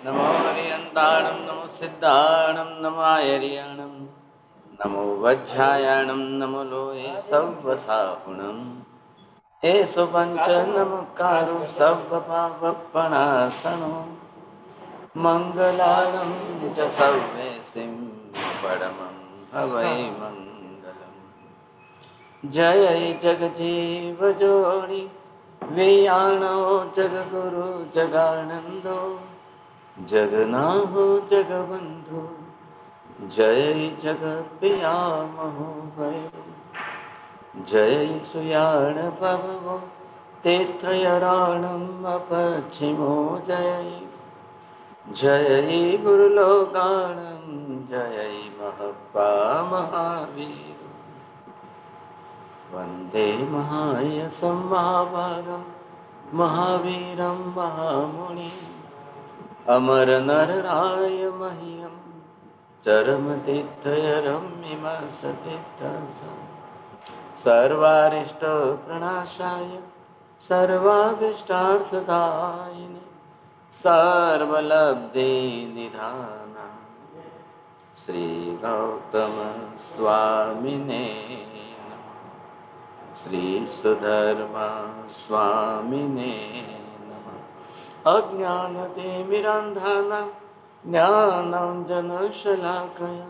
नमो हरियन्ताणं नमो सिद्धाणं नमो आयर्याणं नमो वज्रायाणं नमो लोये सव्वसाहुणम् एषु पञ्च नमकारो सव्वपावपणासनो मङ्गलानं च सर्वेसिं परमं हवै मङ्गलम् जय जगजीव जोनि वेयाणो जगगुरु जगानन्दो जगन्नाथ जगबंधु जय जगत्पितामहो भैरव जय सुयाण भवो तीर्थयारणम् अपचिमो जय जय गुरुलोकाणं जय महत्वा महावीर वन्दे महायशं महाभागं महावीरं महामुनिम् अमर नरराय मह्यम चरमतीर्थयरम्यमसतीर्थं सर्वारिष्ट प्रणाशाय सर्वाभीष्टार्थदायिने सर्वलब्धे निधाना श्री गौतम स्वामिने श्री सुधर्मा स्वामिने अज्ञानतिमिरान्धानां ज्ञानाञ्जनशलाकया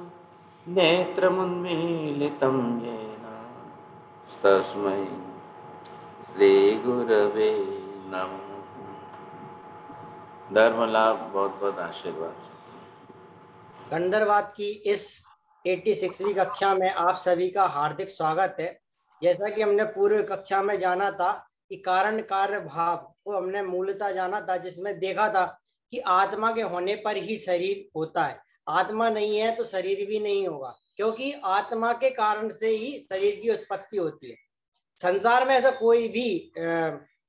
नेत्रमुन्मीलितं येन तस्मै श्रीगुरवे नमः। धर्म लाभ बहुत बहुत आशीर्वाद। गंधर्वाद की इस 86वीं कक्षा में आप सभी का हार्दिक स्वागत है। जैसा कि हमने पूर्व कक्षा में जाना था कि कारण कार्य भाव को हमने मूलतः जाना था, जिसमें देखा था कि आत्मा के होने पर ही शरीर होता है। आत्मा नहीं है तो शरीर भी नहीं होगा, क्योंकि आत्मा के कारण से ही शरीर की उत्पत्ति होती है। संसार में ऐसा कोई भी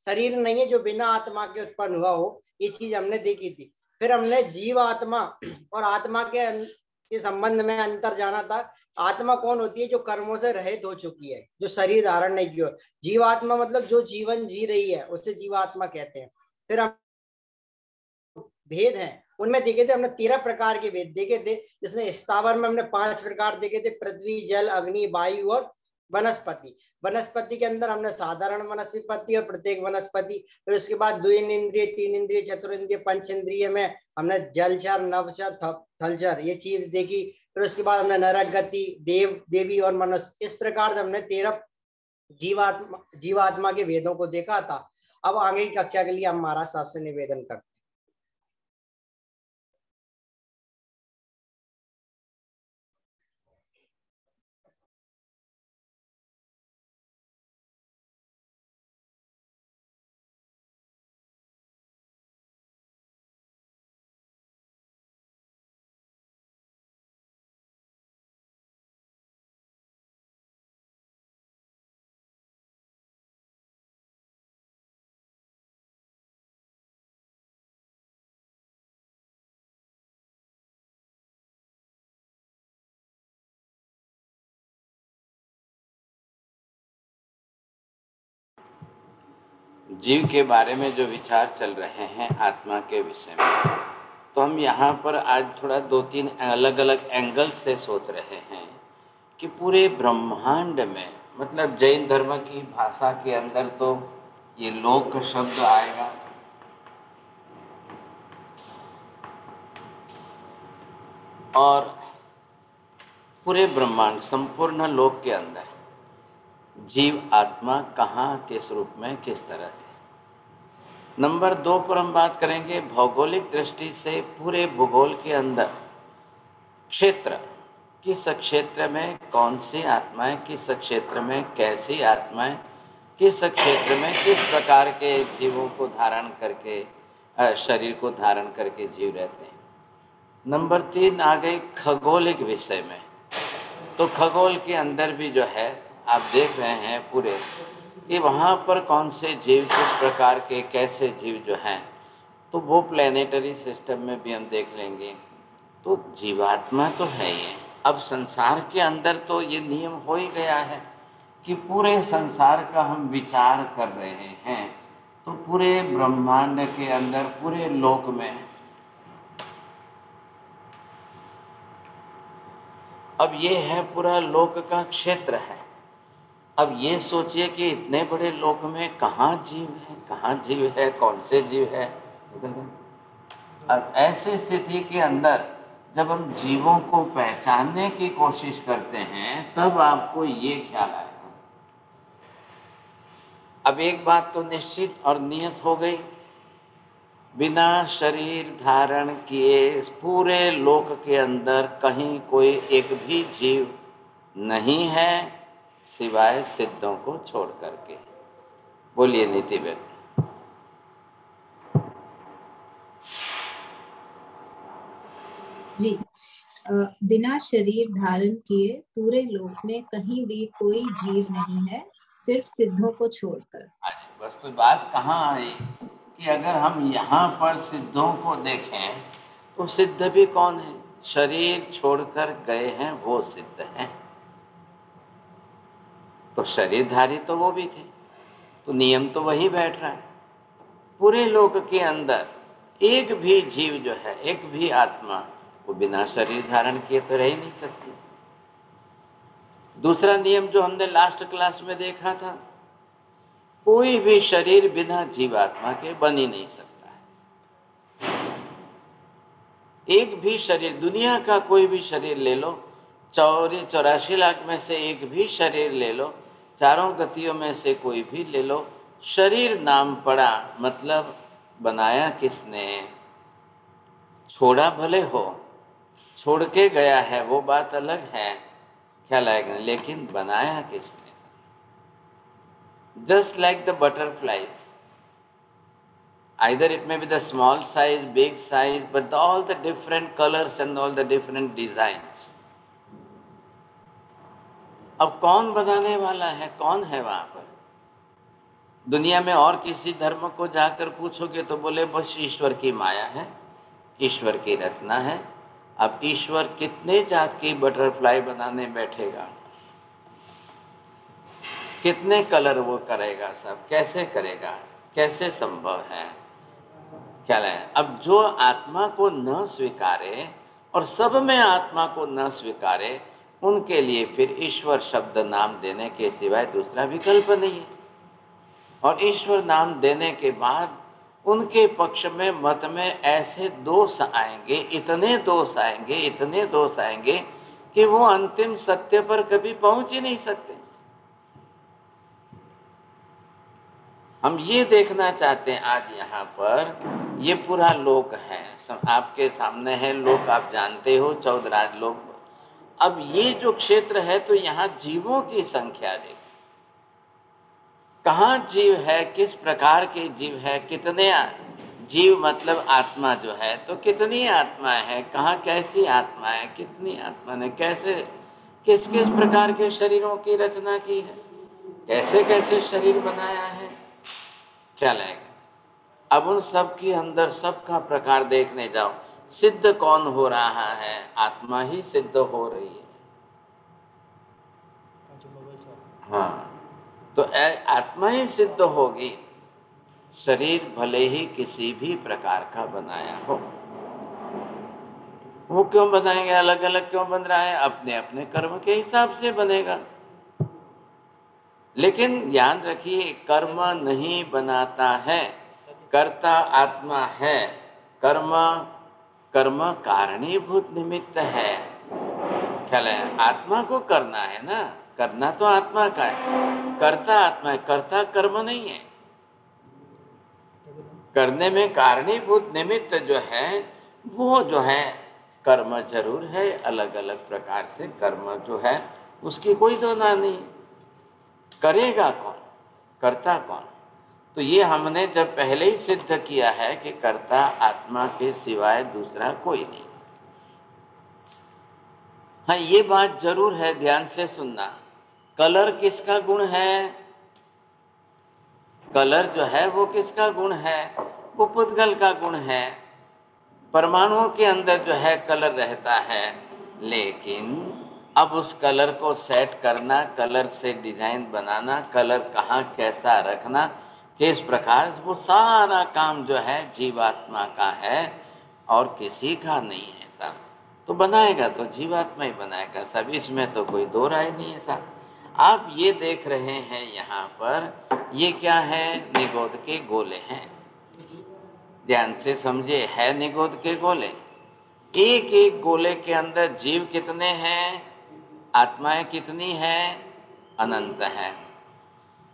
शरीर नहीं है जो बिना आत्मा के उत्पन्न हुआ हो। ये चीज हमने देखी थी। फिर हमने जीव आत्मा और आत्मा के संबंध में अंतर जाना था। आत्मा कौन होती है? जो कर्मों से रहित हो चुकी है, जो शरीर धारण नहीं किया। जीवात्मा मतलब जो जीवन जी रही है, उसे जीवात्मा कहते हैं। फिर हम भेद हैं उनमें देखे थे हमने 13 प्रकार के भेद देखे थे, जिसमें स्थावर में हमने 5 प्रकार देखे थे: पृथ्वी, जल, अग्नि, वायु और वनस्पति। वनस्पति के अंदर हमने साधारण वनस्पति और प्रत्येक वनस्पति। फिर उसके बाद 2 इंद्रिय, 3 इंद्रिय, चतुर्इंद्रिय, पंचेंद्रिय में हमने जलचर, नवचर, थलचर ये चीज देखी। फिर उसके बाद हमने नरक गति, देव, देवी और मनुष्य। इस प्रकार से हमने 13 जीवात्मा के वेदों को देखा था। अब आगे की कक्षा के लिए हम महाराज साहब से निवेदन करते हैं। जीव के बारे में जो विचार चल रहे हैं आत्मा के विषय में, तो हम यहाँ पर आज थोड़ा 2-3 अलग अलग एंगल से सोच रहे हैं कि पूरे ब्रह्मांड में, मतलब जैन धर्म की भाषा के अंदर तो ये लोक शब्द आएगा, और पूरे ब्रह्मांड संपूर्ण लोक के अंदर जीव आत्मा कहाँ, किस रूप में, किस तरह से। नंबर 2 पर हम बात करेंगे भौगोलिक दृष्टि से पूरे भूगोल के अंदर क्षेत्र, किस क्षेत्र में कौन सी आत्माएं, किस क्षेत्र में कैसी आत्माएं, किस क्षेत्र में किस प्रकार के जीवों को धारण करके, शरीर को धारण करके जीव रहते हैं। नंबर 3 आ गए खगोलिक विषय में। तो खगोल के अंदर भी जो है आप देख रहे हैं पूरे कि वहाँ पर कौन से जीव, किस प्रकार के, कैसे जीव जो हैं, तो वो प्लेनेटरी सिस्टम में भी हम देख लेंगे। तो जीवात्मा तो है ही। अब संसार के अंदर तो ये नियम हो ही गया है कि पूरे संसार का हम विचार कर रहे हैं, तो पूरे ब्रह्मांड के अंदर, पूरे लोक में अब ये है पूरा लोक का क्षेत्र है। अब ये सोचिए कि इतने बड़े लोक में कहाँ जीव है, कौन से जीव है। अब ऐसी स्थिति के अंदर जब हम जीवों को पहचानने की कोशिश करते हैं तब आपको ये ख्याल आएगा। अब एक बात तो निश्चित और नियत हो गई, बिना शरीर धारण किए इस पूरे लोक के अंदर कहीं कोई एक भी जीव नहीं है सिवाय सिद्धों को छोड़ करके। बोलिए नीति बेन। जी, बिना शरीर धारण किए पूरे लोक में कहीं भी कोई जीव नहीं है सिर्फ सिद्धों को छोड़कर। बस तो बात कहाँ आई कि अगर हम यहाँ पर सिद्धों को देखें तो सिद्ध भी कौन है? शरीर छोड़कर गए हैं वो सिद्ध हैं। तो शरीरधारी तो वो भी थे, तो नियम तो वही बैठ रहा है। पूरे लोक के अंदर एक भी जीव जो है, एक भी आत्मा, वो बिना शरीर धारण किए तो रह ही नहीं सकती। दूसरा नियम जो हमने लास्ट क्लास में देखा था, कोई भी शरीर बिना जीवात्मा के बन ही नहीं सकता है। एक भी शरीर, दुनिया का कोई भी शरीर ले लो, 84 लाख में से एक भी शरीर ले लो, चारों गतियों में से कोई भी ले लो, शरीर नाम पड़ा, मतलब बनाया किसने? छोड़ा भले हो, छोड़ के गया है वो बात अलग है, ख्याल आएगा, लेकिन बनाया किसने? Just like the butterflies, either it may be the small size, big size, but all the different colors and all the different designs. अब कौन बनाने वाला है? कौन है वहाँ पर? दुनिया में और किसी धर्म को जाकर पूछोगे तो बोले बस ईश्वर की माया है, ईश्वर की रचना है। अब ईश्वर कितने जात की बटरफ्लाई बनाने बैठेगा? कितने कलर वो करेगा? सब कैसे करेगा? कैसे संभव है? क्या है? अब जो आत्मा को न स्वीकारे और सब में आत्मा को न स्वीकारे, उनके लिए फिर ईश्वर शब्द नाम देने के सिवाय दूसरा विकल्प नहीं है। और ईश्वर नाम देने के बाद उनके पक्ष में, मत में ऐसे दोष आएंगे, इतने दोष आएंगे, इतने दोष आएंगे कि वो अंतिम सत्य पर कभी पहुंच ही नहीं सकते। हम ये देखना चाहते हैं आज यहाँ पर, ये पूरा लोक है, आपके सामने है लोक, आप जानते हो 14 लोक। अब ये जो क्षेत्र है तो यहाँ जीवों की संख्या देखो, कहाँ जीव है, किस प्रकार के जीव है, कितने जीव, मतलब आत्मा जो है तो कितनी आत्मा है, कहाँ कैसी आत्मा है, कितनी आत्मा ने कैसे किस किस प्रकार के शरीरों की रचना की है, कैसे कैसे शरीर बनाया है, क्या लगेगा। अब उन सब के अंदर सबका प्रकार देखने जाओ, सिद्ध कौन हो रहा है? आत्मा ही सिद्ध हो रही है। हाँ, तो आत्मा ही सिद्ध होगी, शरीर भले ही किसी भी प्रकार का बनाया हो। वो क्यों बनाएंगे? अलग अलग क्यों बन रहा है? अपने अपने कर्म के हिसाब से बनेगा। लेकिन ध्यान रखिए, कर्म नहीं बनाता है, कर्ता आत्मा है। कर्म कर्म कारणीभूत निमित्त है, ख्याल है? आत्मा को करना है ना, करना तो आत्मा का है, कर्ता आत्मा है, कर्ता कर्म नहीं है। करने में कारणीभूत निमित्त जो है वो जो है कर्म जरूर है, अलग अलग प्रकार से कर्म जो है उसकी कोई दोना नहीं। करेगा कौन? कर्ता कौन? तो ये हमने जब पहले ही सिद्ध किया है कि कर्ता आत्मा के सिवाय दूसरा कोई नहीं। हाँ, ये बात जरूर है, ध्यान से सुनना। कलर किसका गुण है? कलर जो है वो किसका गुण है? वो पुद्गल का गुण है। परमाणुओं के अंदर जो है कलर रहता है, लेकिन अब उस कलर को सेट करना, कलर से डिजाइन बनाना, कलर कहाँ कैसा रखना, किस प्रकार, वो सारा काम जो है जीवात्मा का है और किसी का नहीं है। सब तो बनाएगा तो जीवात्मा ही बनाएगा सब, इसमें तो कोई दो राय नहीं है साहब। आप ये देख रहे हैं यहाँ पर, ये क्या है, निगोद के गोले हैं। ध्यान से समझे, है निगोद के गोले। एक एक गोले के अंदर जीव कितने हैं, आत्माएं कितनी हैं, अनंत हैं,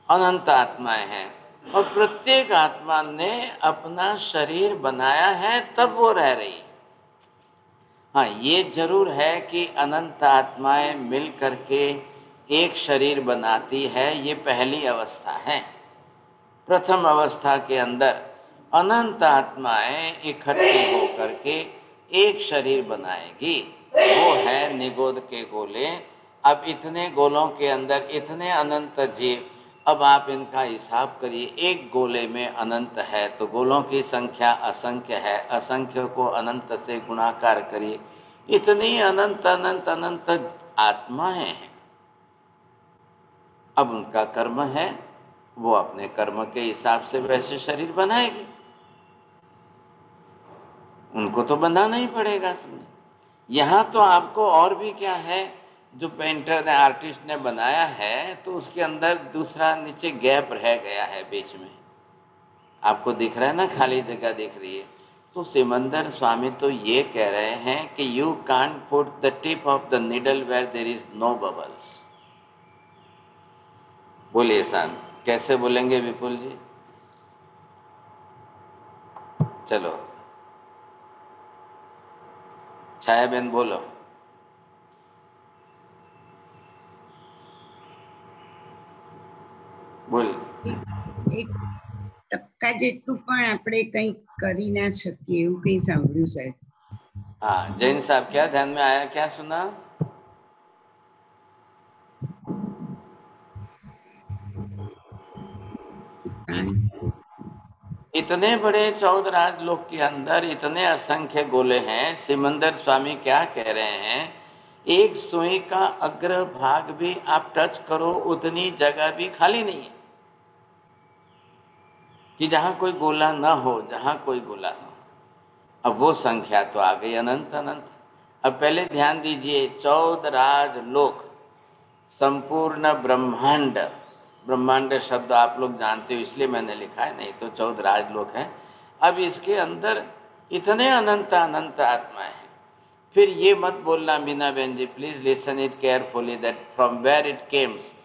अनंत आत्माएं हैं। और प्रत्येक आत्मा ने अपना शरीर बनाया है तब वो रह रही है। हाँ, ये जरूर है कि अनंत आत्माएं मिल करके एक शरीर बनाती है, ये पहली अवस्था है। प्रथम अवस्था के अंदर अनंत आत्माएं इकट्ठी होकर के एक शरीर बनाएगी, वो है निगोद के गोले। अब इतने गोलों के अंदर इतने अनंत जीव, अब आप इनका हिसाब करिए, एक गोले में अनंत है तो गोलों की संख्या असंख्य है, असंख्य को अनंत से गुणाकार करिए, इतनी अनंत अनंत अनंत आत्माएं हैं। अब उनका कर्म है, वो अपने कर्म के हिसाब से वैसे शरीर बनाएगी, उनको तो बनाना ही पड़ेगा। समझे, यहाँ तो आपको और भी क्या है, जो पेंटर ने, आर्टिस्ट ने बनाया है तो उसके अंदर दूसरा नीचे गैप रह गया है बीच में, आपको दिख रहा है ना, खाली जगह दिख रही है। तो सिमंदर स्वामी तो ये कह रहे हैं कि you can't put the tip of the needle where there is no bubbles. बोलिए साहब, कैसे बोलेंगे विपुल जी? चलो छाया बहन बोलो। બોલ. એક ટપકા જેટલું પણ આપણે કંઈ કરી ના શકીએ એવું કંઈ સાંભળ્યું સાહેબ? हाँ, जैन साहब क्या ध्यान में आया, क्या सुना? इतने बड़े चौदराज लोक के अंदर इतने असंख्य गोले हैं। सिमंदर स्वामी क्या कह रहे हैं, एक सुई का अग्र भाग भी आप टच करो उतनी जगह भी खाली नहीं है कि जहां कोई गोला न हो, जहां कोई गोला न हो। अब वो संख्या तो आ गई अनंत अनंत। अब पहले ध्यान दीजिए, चौदराज लोक, संपूर्ण ब्रह्मांड, ब्रह्मांड शब्द आप लोग जानते हो इसलिए मैंने लिखा है, नहीं तो चौदराज लोक है। अब इसके अंदर इतने अनंत अनंत आत्माएं हैं। फिर ये मत बोलना मीना बहन ji, please listen it carefully, that from where it comes,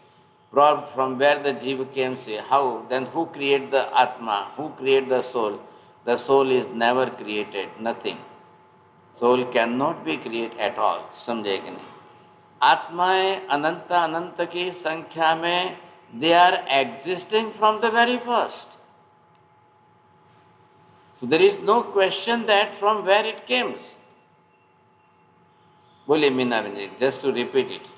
from where the jiva came, say how, then who create the atma, who create the soul? The soul is never created, nothing. Soul cannot be created at all. समझे कि नहीं? आत्माएं अनंत अनंत की संख्या में they are existing from the very first. So there is no question that from where it came. बोलिए मीना बहन जी, just to repeat it.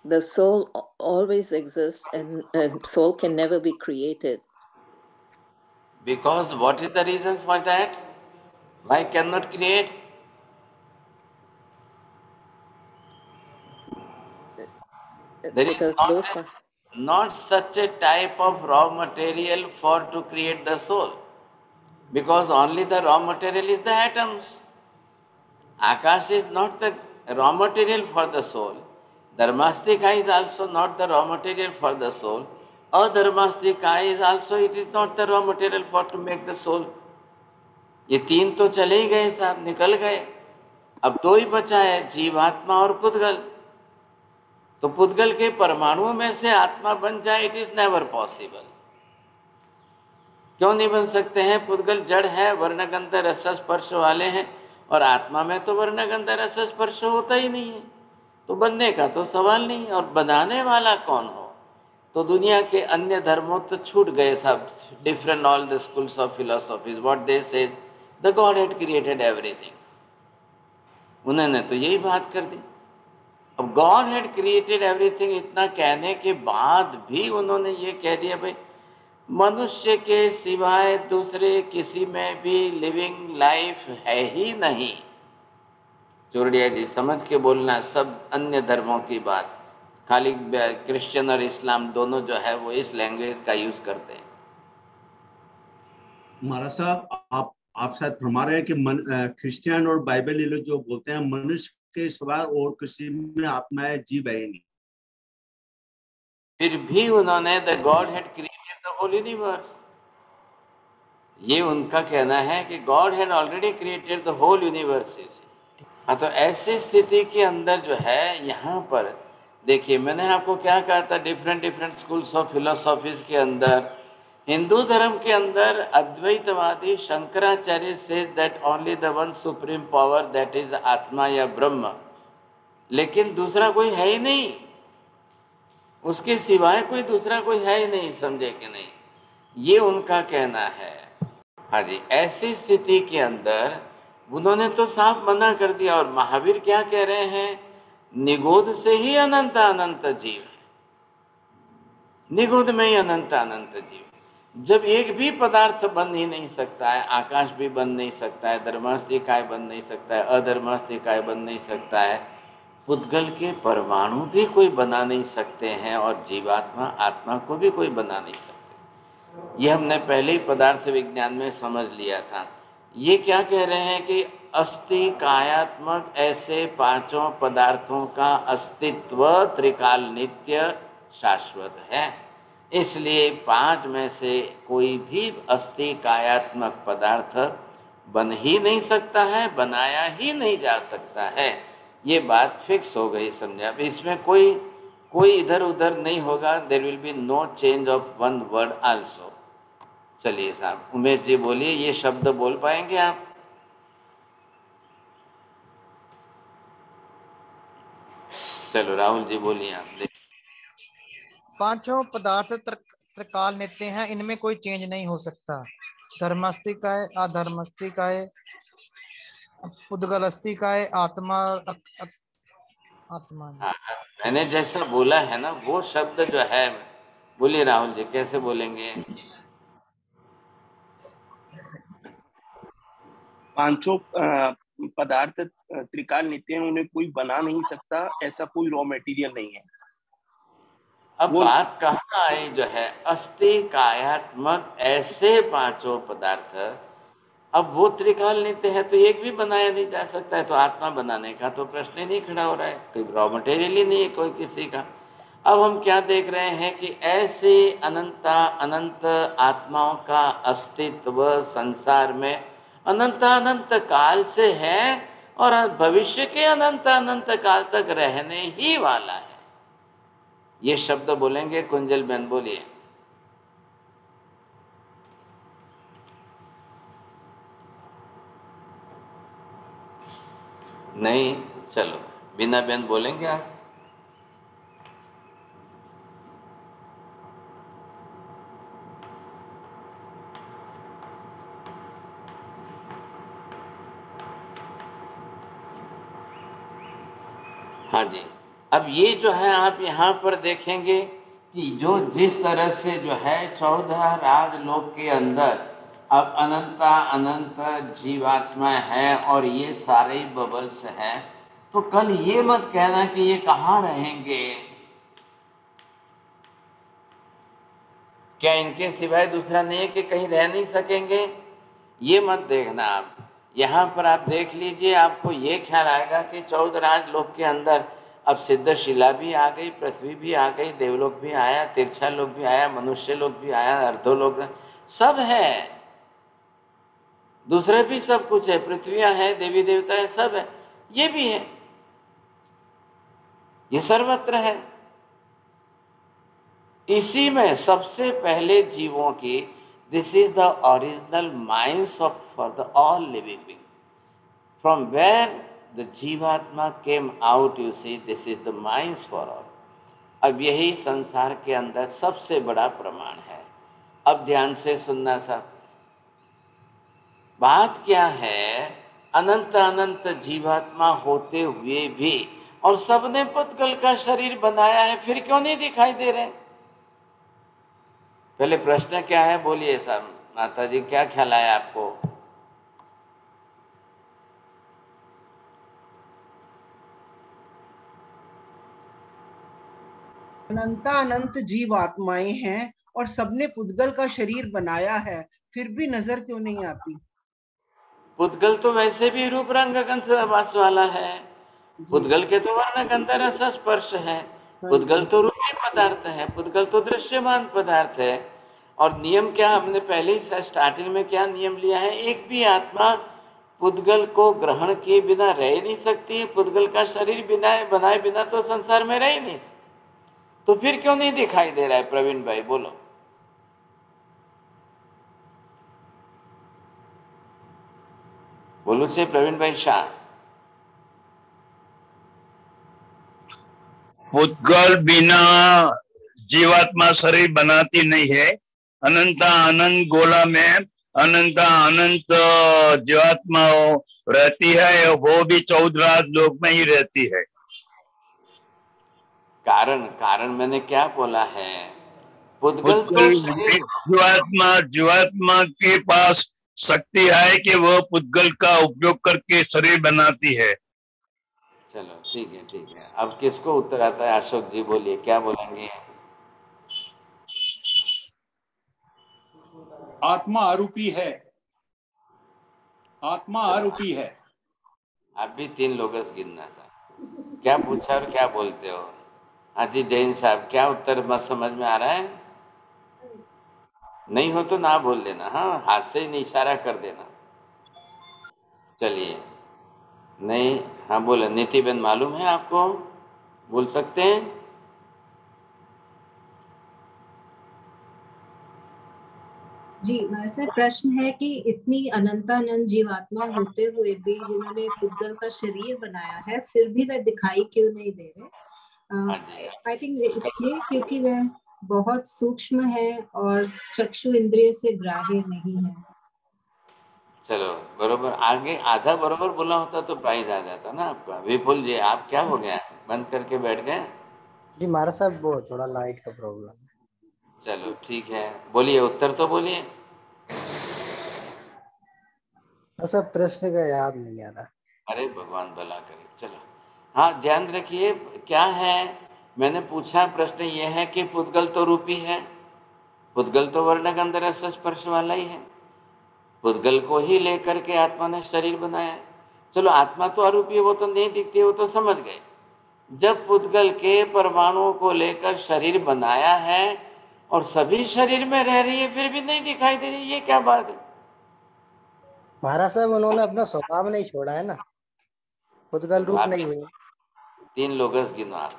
The soul always exists, and soul can never be created. Because what is the reason for that? Why cannot create? There Because is not such a type of raw material for to create the soul. Because only the raw material is the atoms. Akash is not the raw material for the soul. Dharmastika is also not the raw material for the soul. Adharmastika is also, it is not the raw material for to make the soul. ये तीन तो चले ही गए साहब, निकल गए। अब दो ही बचा है, जीवात्मा और पुद्गल। तो पुद्गल के परमाणुओं में से आत्मा बन जाए, इट इज नेवर पॉसिबल। क्यों नहीं बन सकते हैं? पुद्गल जड़ है, वर्णगंध रस स्पर्श वाले हैं, और आत्मा में तो वर्णगंध रस स्पर्श होता ही नहीं है, तो बनने का तो सवाल नहीं। और बनाने वाला कौन हो? तो दुनिया के अन्य धर्मों तो छूट गए सब, different all the schools of philosophies, what they say the god had created everything, उन्होंने तो यही बात कर दी। अब गॉड हैड क्रिएटेड एवरीथिंग इतना कहने के बाद भी उन्होंने ये कह दिया भाई मनुष्य के सिवाय दूसरे किसी में भी लिविंग लाइफ है ही नहीं। चोरडिया जी समझ के बोलना, सब अन्य धर्मों की बात। खाली क्रिश्चियन और इस्लाम दोनों जो है वो इस लैंग्वेज का यूज करते हैं। महाराज साहब, आप शायद फरमा रहे हैं कि क्रिश्चियन और बाइबल ये लोग जो बोलते हैं मनुष्य के सिवा और किसी में आत्मा जीव है ही नहीं। फिर भी उन्होंने the god had created the whole universe, ये उनका कहना है कि god had already created the whole universe. हाँ, तो ऐसी स्थिति के अंदर जो है यहाँ पर देखिए, मैंने आपको क्या कहा था, डिफरेंट स्कूल्स ऑफ फिलोसॉफीज के अंदर हिंदू धर्म के अंदर अद्वैतवादी Shankaracharya says that only the one supreme power that is atma या ब्रह्म, लेकिन दूसरा कोई है ही नहीं, उसके सिवाय कोई दूसरा कोई है ही नहीं, समझे कि नहीं, ये उनका कहना है। हाँ जी, ऐसी स्थिति के अंदर उन्होंने तो साफ मना कर दिया। और महावीर क्या कह रहे हैं, निगोद से ही अनंत अनंत जीव है, निगोद में ही अनंत अनंत जीव। जब एक भी पदार्थ बन ही नहीं सकता है, आकाश भी बन नहीं सकता है, धर्मास्ति काय बन नहीं सकता है, अधर्मास्ति काय बन नहीं सकता है, पुद्गल के परमाणु भी कोई बना नहीं सकते हैं, और जीवात्मा आत्मा को भी कोई बना नहीं सकते। ये हमने पहले ही पदार्थ विज्ञान में समझ लिया था। ये क्या कह रहे हैं कि अस्थि कायात्मक ऐसे पांचों पदार्थों का अस्तित्व त्रिकाल नित्य शाश्वत है, इसलिए पांच में से कोई भी अस्थि कायात्मक पदार्थ बन ही नहीं सकता है, बनाया ही नहीं जा सकता है। ये बात फिक्स हो गई, समझे। अब इसमें कोई इधर उधर नहीं होगा। There will be no change of one word also. चलिए साहब, उमेश जी बोलिए, ये शब्द बोल पाएंगे आप? चलो राहुल जी बोलिए आप। पांचों पदार्थ त्रिकाल नित्य हैं, इनमें कोई चेंज नहीं हो सकता। धर्मास्तिकाय, अधर्मास्तिकाय, पुद्गलास्तिकाय, आत्मा आत्मा। हाँ, मैंने जैसा बोला है ना, वो शब्द जो है, बोलिए राहुल जी, कैसे बोलेंगे? पांचों पदार्थ त्रिकाल नित्य हैं, उन्हें कोई बना नहीं सकता, ऐसा कोई रॉ मटेरियल नहीं है। अब बात कहाँ आई जो है, अस्थि कायात्मक ऐसे पांचों पदार्थ, अब वो त्रिकाल नित्य है तो एक भी बनाया नहीं जा सकता है, तो आत्मा बनाने का तो प्रश्न ही नहीं खड़ा हो रहा है, कोई रॉ मटेरियल ही नहीं है कोई किसी का। अब हम क्या देख रहे हैं कि ऐसे अनंत आत्माओं का अस्तित्व संसार में अनंत अनंत काल से है, और भविष्य के अनंत अनंत काल तक रहने ही वाला है। ये शब्द बोलेंगे कुंजल बहन, बोलिए। नहीं, चलो बिना बहन बोलेंगे आप। हाँ जी, अब ये जो है आप यहाँ पर देखेंगे कि जो जिस तरह से जो है 14 राजलोक के अंदर अब अनंत जीवात्मा है और ये सारे बबल्स हैं, तो कल ये मत कहना कि ये कहाँ रहेंगे, क्या इनके सिवाय दूसरा नहीं है कि कहीं रह नहीं सकेंगे, ये मत देखना आप। यहाँ पर आप देख लीजिए, आपको ये ख्याल आएगा कि 14 राजलोक के अंदर अब सिद्धशिला भी आ गई, पृथ्वी भी आ गई, देवलोक भी आया, तिरछा लोक भी आया, मनुष्य लोक भी आया, अर्धोलोक, सब है, दूसरे भी सब कुछ है, पृथ्वियां है, देवी देवता है, सब है, ये भी है, ये सर्वत्र है। इसी में सबसे पहले जीवों की, this is the original minds of for the all living beings, from where the jivatma came out, you see, this is the minds for all. अब यही संसार के अंदर सबसे बड़ा प्रमाण है। अब ध्यान से सुनना साहब, बात क्या है, अनंत अनंत जीवात्मा होते हुए भी, और सबने पुद्गल का शरीर बनाया है, फिर क्यों नहीं दिखाई दे रहे? पहले प्रश्न क्या है, बोलिए साहब, माता जी क्या ख्याल आया आपको? अनंत जीव आत्माएं हैं और सबने पुद्गल का शरीर बनाया है, फिर भी नजर क्यों नहीं आती? पुद्गल तो वैसे भी रूप रंग गंध रस वाला है। जी पुद्गल के तो वर्ण गंध रस स्पर्श है। हाँ पुद्गल जी तो रूपी पदार्थ है, पुद्गल तो दृश्यमान पदार्थ है। और नियम क्या, हमने पहले ही स्टार्टिंग में क्या नियम लिया है, एक भी आत्मा पुद्गल को ग्रहण किए बिना रह नहीं सकती। पुद्गल का शरीर बिना बनाए बिना तो संसार में रह ही नहीं सकती। तो फिर क्यों नहीं दिखाई दे रहा है? प्रवीण भाई बोलो। बोलो से प्रवीण भाई शाह। पुद्गल बिना जीवात्मा शरीर बनाती नहीं है। अनंत अनंत गोला में अनंत अनंत जीवात्मा रहती है, वो भी 14 लोक में ही रहती है। कारण मैंने क्या बोला है? पुद्गल तो शरीर, जीवात्मा के पास शक्ति है कि वो पुद्गल का उपयोग करके शरीर बनाती है। चलो ठीक है। अब किसको उत्तर आता है? अशोक जी बोलिए, क्या बोलेंगे? आत्मा आरूपी है, आत्मा आरूपी है। आप भी 3 लोग गिनना सर। क्या पूछा और क्या बोलते हो? हाँ जी जैन साहब, क्या उत्तर मत समझ में आ रहा है? नहीं हो तो ना बोल देना, हाँ हाथ से ही इशारा कर देना। चलिए, नहीं, हाँ बोले। नीति बेन मालूम है आपको? बोल सकते हैं? जी, हमारे से प्रश्न है कि इतनी अनंत जीवात्मा होते हुए भी जिन्होंने पुद्गल का शरीर बनाया है, फिर भी वह दिखाई क्यों नहीं दे रहे? आई थिंक इसलिए क्योंकि वह बहुत सूक्ष्म है और चक्षु इंद्रिय से ग्राह्य नहीं है। चलो बरोबर, आगे आधा बरोबर बोला होता तो प्राइज आ जाता ना आपका। विपुल जी, आप क्या हो गया, बंद करके बैठ गए? जी महाराज साहब, वो थोड़ा लाइट का प्रॉब्लम है। चलो ठीक है, बोलिए, उत्तर तो बोलिए। सब प्रश्न का याद नहीं आ रहा। अरे भगवान भला करे। चलो, हाँ ध्यान रखिए क्या है। मैंने पूछा, प्रश्न ये है कि पुद्गल तो रूपी है, पुद्गल तो वर्ण गंध रस स्पर्श वाला ही है, पुद्गल को ही लेकर के आत्मा ने शरीर बनाया। चलो आत्मा तो अरूपी है, वो तो नहीं दिखती, वो तो समझ गए। जब पुद्गल के परमाणुओं को लेकर शरीर बनाया है और सभी शरीर में रह रही है, फिर भी नहीं दिखाई दे रही, ये क्या बात है? महाराज साहब, उन्होंने अपना स्वभाव नहीं छोड़ा है ना, पुद्गल रूप नहीं हुए। 3 लोग गिनो आप।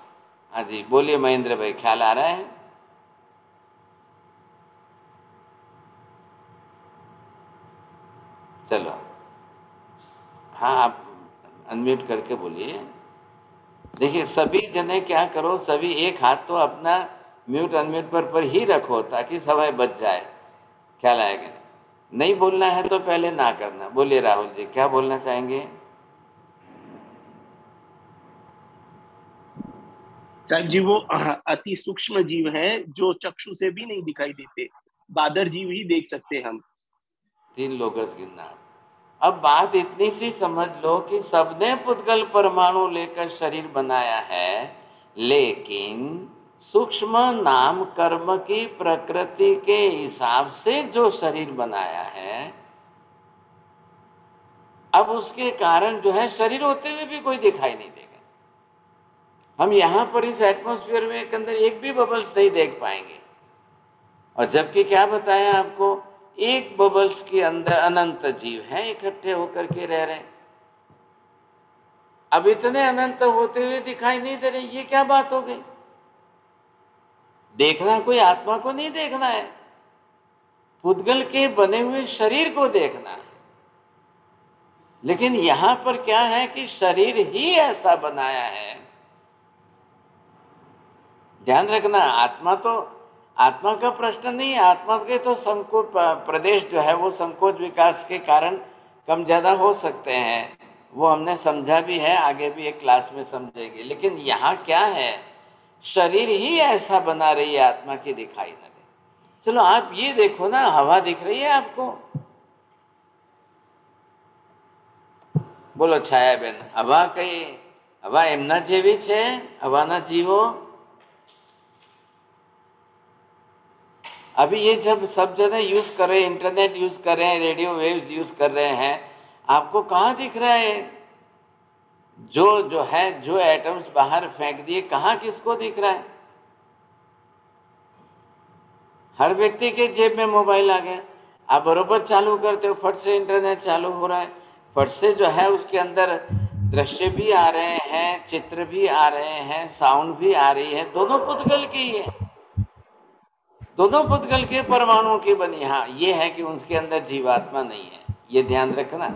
हाँ जी बोलिए महेंद्र भाई, ख्याल आ रहा है? चलो, हाँ आप अनम्यूट करके बोलिए। देखिए सभी जने क्या करो, सभी एक हाथ तो अपना म्यूट अनम्यूट पर ही रखो ताकि समय बच जाए। ख्याल आएगा? नहीं बोलना है तो पहले ना करना। बोलिए राहुल जी, क्या बोलना चाहेंगे? साहब जी, वो अति सूक्ष्म जीव हैं जो चक्षु से भी नहीं दिखाई देते, बादर जीव ही देख सकते हम। 3 लोग गिनना। अब बात इतनी सी समझ लो कि सबने पुद्गल परमाणु लेकर शरीर बनाया है, लेकिन सूक्ष्म नाम कर्म की प्रकृति के हिसाब से जो शरीर बनाया है, अब उसके कारण जो है शरीर होते हुए भी कोई दिखाई नहीं देगा। हम यहाँ पर इस एटमॉस्फेयर में के अंदर एक भी बबल्स नहीं देख पाएंगे। और जबकि क्या बताया आपको, एक बबल्स के अंदर अनंत जीव हैं इकट्ठे होकर के रह रहे हैं। अब इतने अनंत होते हुए दिखाई नहीं दे रहे, ये क्या बात हो गई? देखना कोई आत्मा को नहीं देखना है, पुद्गल के बने हुए शरीर को देखना है। लेकिन यहां पर क्या है कि शरीर ही ऐसा बनाया है। ध्यान रखना, आत्मा का प्रश्न नहीं है। आत्मा के तो संकोच प्रदेश जो है वो संकोच विकास के कारण कम ज़्यादा हो सकते हैं, वो हमने समझा भी है, आगे भी एक क्लास में समझेंगे। लेकिन यहाँ क्या है, शरीर ही ऐसा बना रही है आत्मा की दिखाई न दे। चलो आप ये देखो ना, हवा दिख रही है आपको? बोलो छाया बेन, हवा एमना जेवी छे? हवाना जीवो अभी ये जब सब जने यूज कर रहे हैं, इंटरनेट यूज कर रहे हैं, रेडियो वेव्स यूज कर रहे हैं, आपको कहाँ दिख रहा है जो एटम्स बाहर फेंक दिए, कहाँ किसको दिख रहा है? हर व्यक्ति के जेब में मोबाइल आ गया, आप बरोबर चालू करते हो, फट से इंटरनेट चालू हो रहा है, फट से जो है उसके अंदर दृश्य भी आ रहे हैं, चित्र भी आ रहे हैं, साउंड भी आ रही है, दोनों पुद्गल की है, दोनों पुद्गल के परमाणुओं की बनी। हाँ, ये है कि उनके अंदर जीवात्मा नहीं है, ये ध्यान रखना,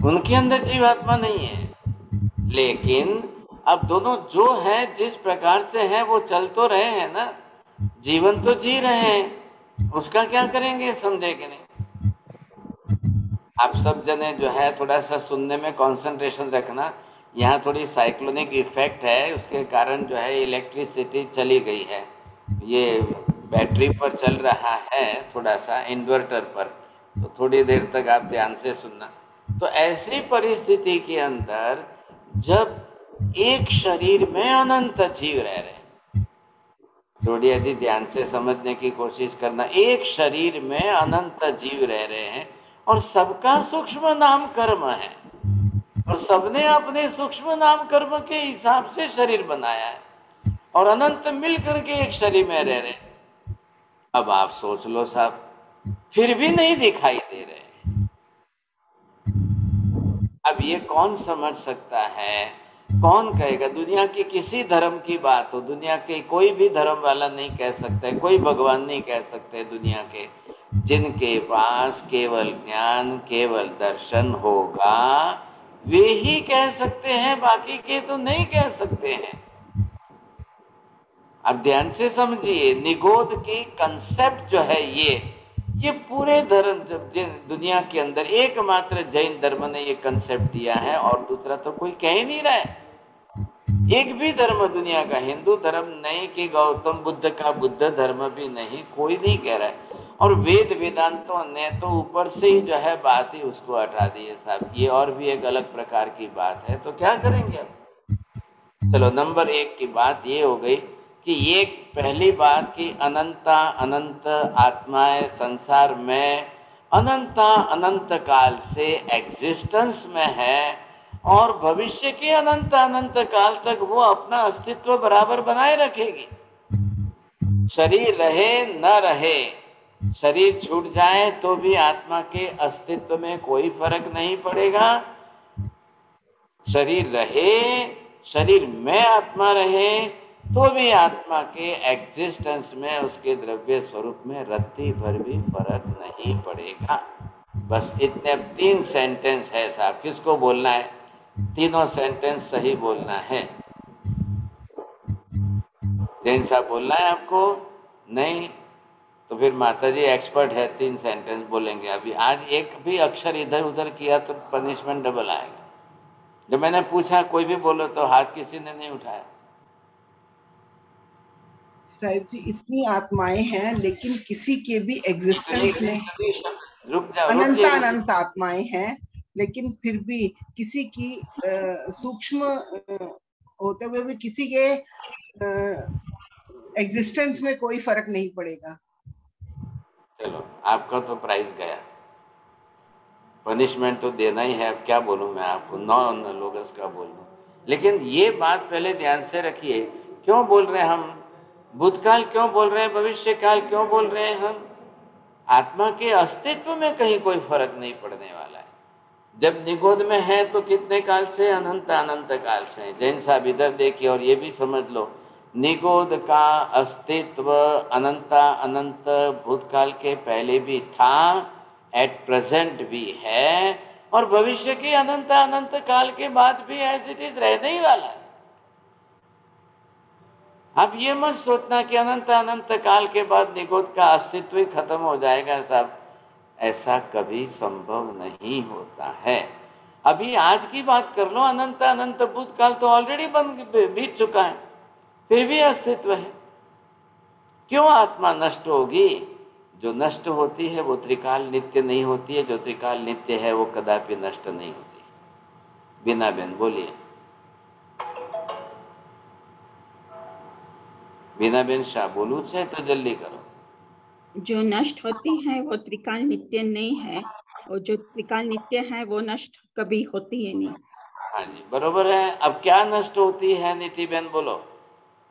उनके अंदर जीवात्मा नहीं है, लेकिन अब दोनों जो है जिस प्रकार से है वो चल तो रहे हैं ना, जीवन तो जी रहे हैं, उसका क्या करेंगे, समझे कि नहीं? आप सब जने जो है थोड़ा सा सुनने में कंसंट्रेशन रखना, यहाँ थोड़ी साइक्लोनिक इफेक्ट है, उसके कारण जो है इलेक्ट्रिसिटी चली गई है, ये बैटरी पर चल रहा है, थोड़ा सा इन्वर्टर पर, तो थोड़ी देर तक आप ध्यान से सुनना। तो ऐसी परिस्थिति के अंदर जब एक शरीर में अनंत जीव रह रहे हैं, थोड़ी यदि ध्यान से समझने की कोशिश करना, एक शरीर में अनंत जीव रह रहे हैं और सबका सूक्ष्म नाम कर्म है, और सबने अपने सूक्ष्म नाम कर्म के हिसाब से शरीर बनाया है, और अनंत मिल करके एक शरीर में रह रहे हैं। अब आप सोच लो साहब, फिर भी नहीं दिखाई दे रहे। अब ये कौन समझ सकता है, कौन कहेगा? दुनिया की किसी धर्म की बात हो, दुनिया के कोई भी धर्म वाला नहीं कह सकता, कोई भगवान नहीं कह सकते दुनिया के, जिनके पास केवल ज्ञान, केवल दर्शन होगा, वे ही कह सकते हैं, बाकी के तो नहीं कह सकते हैं। अब ध्यान से समझिए, निगोद की कंसेप्ट जो है ये पूरे धर्म दुनिया के अंदर एकमात्र जैन धर्म ने ये कंसेप्ट दिया है, और दूसरा तो कोई कह ही नहीं रहा है। एक भी धर्म दुनिया का, हिंदू धर्म नहीं कि गौतम बुद्ध का बुद्ध धर्म भी नहीं, कोई नहीं कह रहा है। और वेद वेदांतों ने तो ऊपर से ही जो है बात ही उसको हटा दी है साहब, ये और भी एक अलग प्रकार की बात है, तो क्या करेंगे अब? चलो, नंबर 1 की बात ये हो गई कि ये पहली बात कि अनंत आत्माएं संसार में अनंत काल से एग्जिस्टेंस में है, और भविष्य के अनंत काल तक वो अपना अस्तित्व बराबर बनाए रखेगी। शरीर रहे न रहे, शरीर छूट जाए तो भी आत्मा के अस्तित्व में कोई फर्क नहीं पड़ेगा। शरीर रहे, शरीर में आत्मा रहे, तो भी आत्मा के एग्जिस्टेंस में, उसके द्रव्य स्वरूप में रत्ती भर भी फर्क नहीं पड़ेगा। बस इतने 3 सेंटेंस है साहब, किसको बोलना है? तीनों सेंटेंस सही बोलना है। जैन साहब बोलना है आपको? नहीं तो फिर माता जी एक्सपर्ट है, 3 सेंटेंस बोलेंगे। अभी आज एक भी अक्षर इधर उधर किया तो पनिशमेंट डबल आएगा। जब मैंने पूछा कोई भी बोलो तो हाथ किसी ने नहीं उठाया। साहिब जी, इतनी आत्माएं हैं लेकिन किसी के भी एग्जिस्टेंस में अनंत आत्माएं हैं, लेकिन फिर भी किसी की सूक्ष्म होते हुए भी किसी के एग्जिस्टेंस में कोई फर्क नहीं पड़ेगा। चलो, आपका तो प्राइस गया, पनिशमेंट तो देना ही है। अब क्या बोलूं मैं आपको, 9 लोगस का बोल दूं। लेकिन ये बात पहले ध्यान से रखिए, क्यों बोल रहे हैं हम भूतकाल, क्यों बोल रहे हैं भविष्य काल, क्यों बोल रहे हैं हम? आत्मा के अस्तित्व में कहीं कोई फर्क नहीं पड़ने वाला है। जब निगोद में है तो कितने काल से? अनंत काल से। जैन साहब इधर देखिए और ये भी समझ लो, निगोद का अस्तित्व अनंत भूतकाल के पहले भी था, एट प्रेजेंट भी है, और भविष्य के अनंत काल के बाद भी एज इट इज रहने ही वाला है। अब ये मत सोचना कि अनंत काल के बाद निगोद का अस्तित्व ही खत्म हो जाएगा साहब, ऐसा कभी संभव नहीं होता है। अभी आज की बात कर लो, अनंत भूतकाल तो ऑलरेडी बीत चुका है, फिर भी अस्तित्व है। क्यों आत्मा नष्ट होगी? जो नष्ट होती है वो त्रिकाल नित्य नहीं होती है, जो त्रिकाल नित्य है वो कदापि नष्ट नहीं होती। बिना बहन बोलिए। बीनाबेन शाह बोलू छे तो जल्दी करो। जो नष्ट होती है वो त्रिकाल नित्य नहीं है, और जो त्रिकाल नित्य है वो नष्ट कभी होती है नहीं। हाँ जी बरोबर है। अब क्या नष्ट होती है नीति बेन बोलो,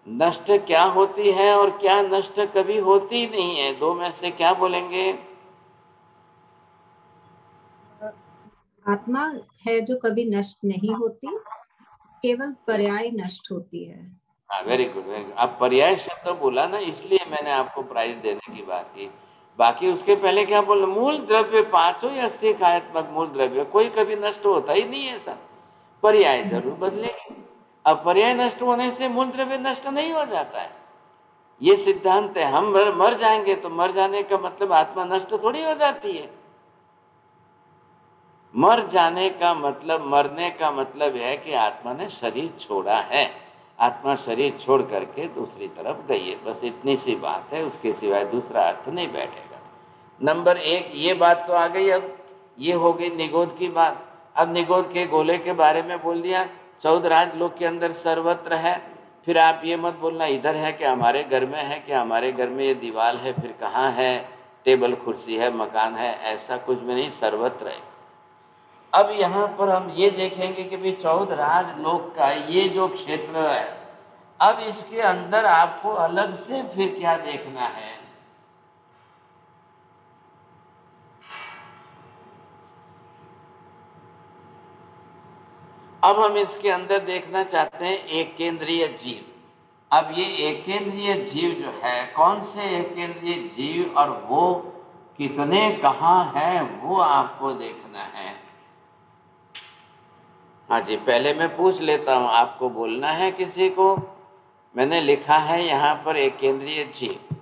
नष्ट क्या होती है और क्या नष्ट कभी होती नहीं है, दो में से क्या बोलेंगे? आत्मा है जो कभी नष्ट नहीं होती, केवल पर्याय नष्ट होती है। हाँ वेरी गुड वेरी गुड। अब पर्याय शब्द बोला ना, इसलिए मैंने आपको प्राइज देने की बात की। बाकी उसके पहले क्या बोल, मूल द्रव्य पांचों ही अस्थिकायात्मक मूल द्रव्य कोई कभी नष्ट होता ही नहीं है सर, पर्याय जरूर बदलेंगे। अब पर्याय नष्ट होने से मूल द्रव्य नष्ट नहीं हो जाता है, ये सिद्धांत है। हम मर जाएंगे तो मर जाने का मतलब आत्मा नष्ट थोड़ी हो जाती है। मर जाने का मतलब, मरने का मतलब है कि आत्मा ने शरीर छोड़ा है, आत्मा शरीर छोड़ करके दूसरी तरफ गई है, बस इतनी सी बात है, उसके सिवाय दूसरा अर्थ नहीं बैठेगा। नंबर एक ये बात तो आ गई। अब ये हो गई निगोद की बात। अब निगोद के गोले के बारे में बोल दिया, 14 राजलोक के अंदर सर्वत्र है। फिर आप ये मत बोलना इधर है कि हमारे घर में है, कि हमारे घर में ये दीवार है, फिर कहाँ है, टेबल कुर्सी है, मकान है, ऐसा कुछ भी नहीं, सर्वत्र है। अब यहाँ पर हम ये देखेंगे कि भाई 14 राजलोक का ये जो क्षेत्र है, अब इसके अंदर आपको अलग से फिर क्या देखना है? अब हम इसके अंदर देखना चाहते हैं एक केंद्रीय जीव। अब ये एक केंद्रीय जीव जो है, कौन से एक केंद्रीय जीव और वो कितने कहाँ है, वो आपको देखना है। हाँ जी, पहले मैं पूछ लेता हूँ, आपको बोलना है किसी को? मैंने लिखा है यहाँ पर एक केंद्रीय जीव।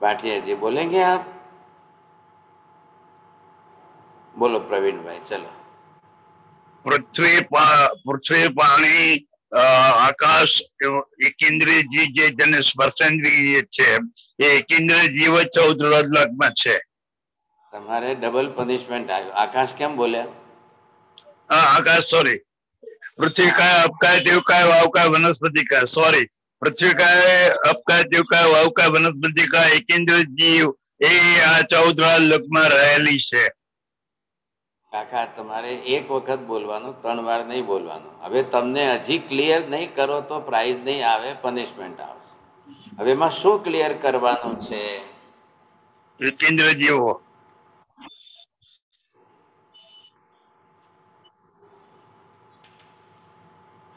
भाटिया जी बोलेंगे आप? बोलो प्रवीण भाई, चलो। पृथ्वी पानी आकाश एकेंद्रीय जीव जे जने स्पर्शेंद्रिय छे, ये एकेंद्रीय जीव 14 राजलोक में छे। તમારે ડબલ પનિશમેન્ટ આવ્યો। આકાશ કેમ બોલ્યા? आकाश सॉरी, पृथ्वी का अपकाय देव का वाव का वनस्पति का, सॉरी, पृथ्वी का अपकाय देव का वाव का वनस्पति का एकेंद्रीय जीव ए आ 14 राजलोक में रहेली छे। કાકા તમારે એક વખત બોલવાનું, 3 વાર નહીં બોલવાનું। હવે તમને હજી ક્લિયર નહીં કરો તો પ્રાઇઝ નહીં આવે, પનિશમેન્ટ આવશે। હવે એમાં શું ક્લિયર કરવાનું છે? एकेंद्रीय जीव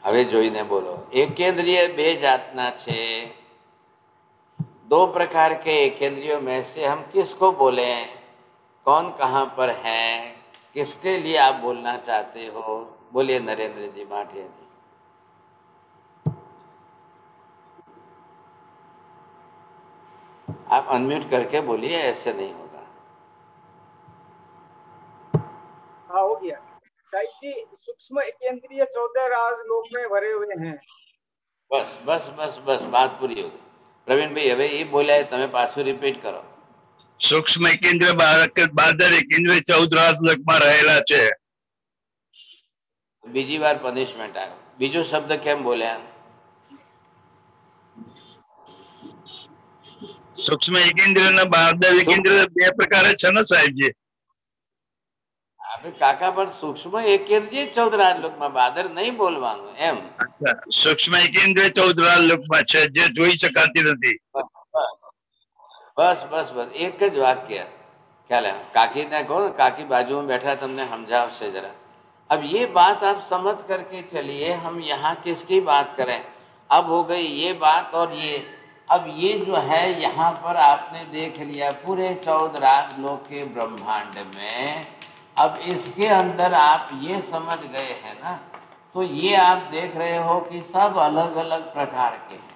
હવે જોઈને બોલો। एकेंद्रीय बे जातना छे। 2 प्रकार के एकेंद्रियों में से हम किसको बोले? कौन कहाँ पर है? किसके लिए आप बोलना चाहते हो? बोलिए नरेंद्र जी, भाटिया जी। आप अनम्यूट करके बोलिए, ऐसे नहीं होगा। हाँ हो गया साहिब जी। सूक्ष्म एकेंद्रीय 14 राजलोक में भरे हुए हैं। बस बस बस बस, बात पूरी हो गई। प्रवीण भाई હવે એ બોલ્યા તમે પાછું રિપીટ કરો। सूक्ष्म केंद्र बादर केंद्र 14 राजलोक में रहेला छे। બીજી વાર પનિશમેન્ટ આવ્યો। બીજો શબ્દ કેમ બોલ્યા? सूक्ष्म केंद्र ना बादर केंद्र बे प्रकार छे ने साहेब जी। अबे काका पर सूक्ष्म एकेंद्रीय 14 राजलोक में बादर नहीं बोलવાનું એમ। अच्छा, सूक्ष्म केंद्र 14 राजलोक में छे जे જોઈ શકાતી નથી। बस बस बस, एक ज वाक्य ख्याल है। काकी ने कहो, काकी बाजू में बैठा, तुमने समझाओ से जरा। अब ये बात आप समझ करके चलिए, हम यहाँ किसकी बात करें? अब हो गई ये बात और ये। अब ये जो है यहाँ पर आपने देख लिया पूरे 14 राजलोक के ब्रह्मांड में। अब इसके अंदर आप ये समझ गए हैं ना, तो ये आप देख रहे हो कि सब अलग अलग प्रकार के हैं।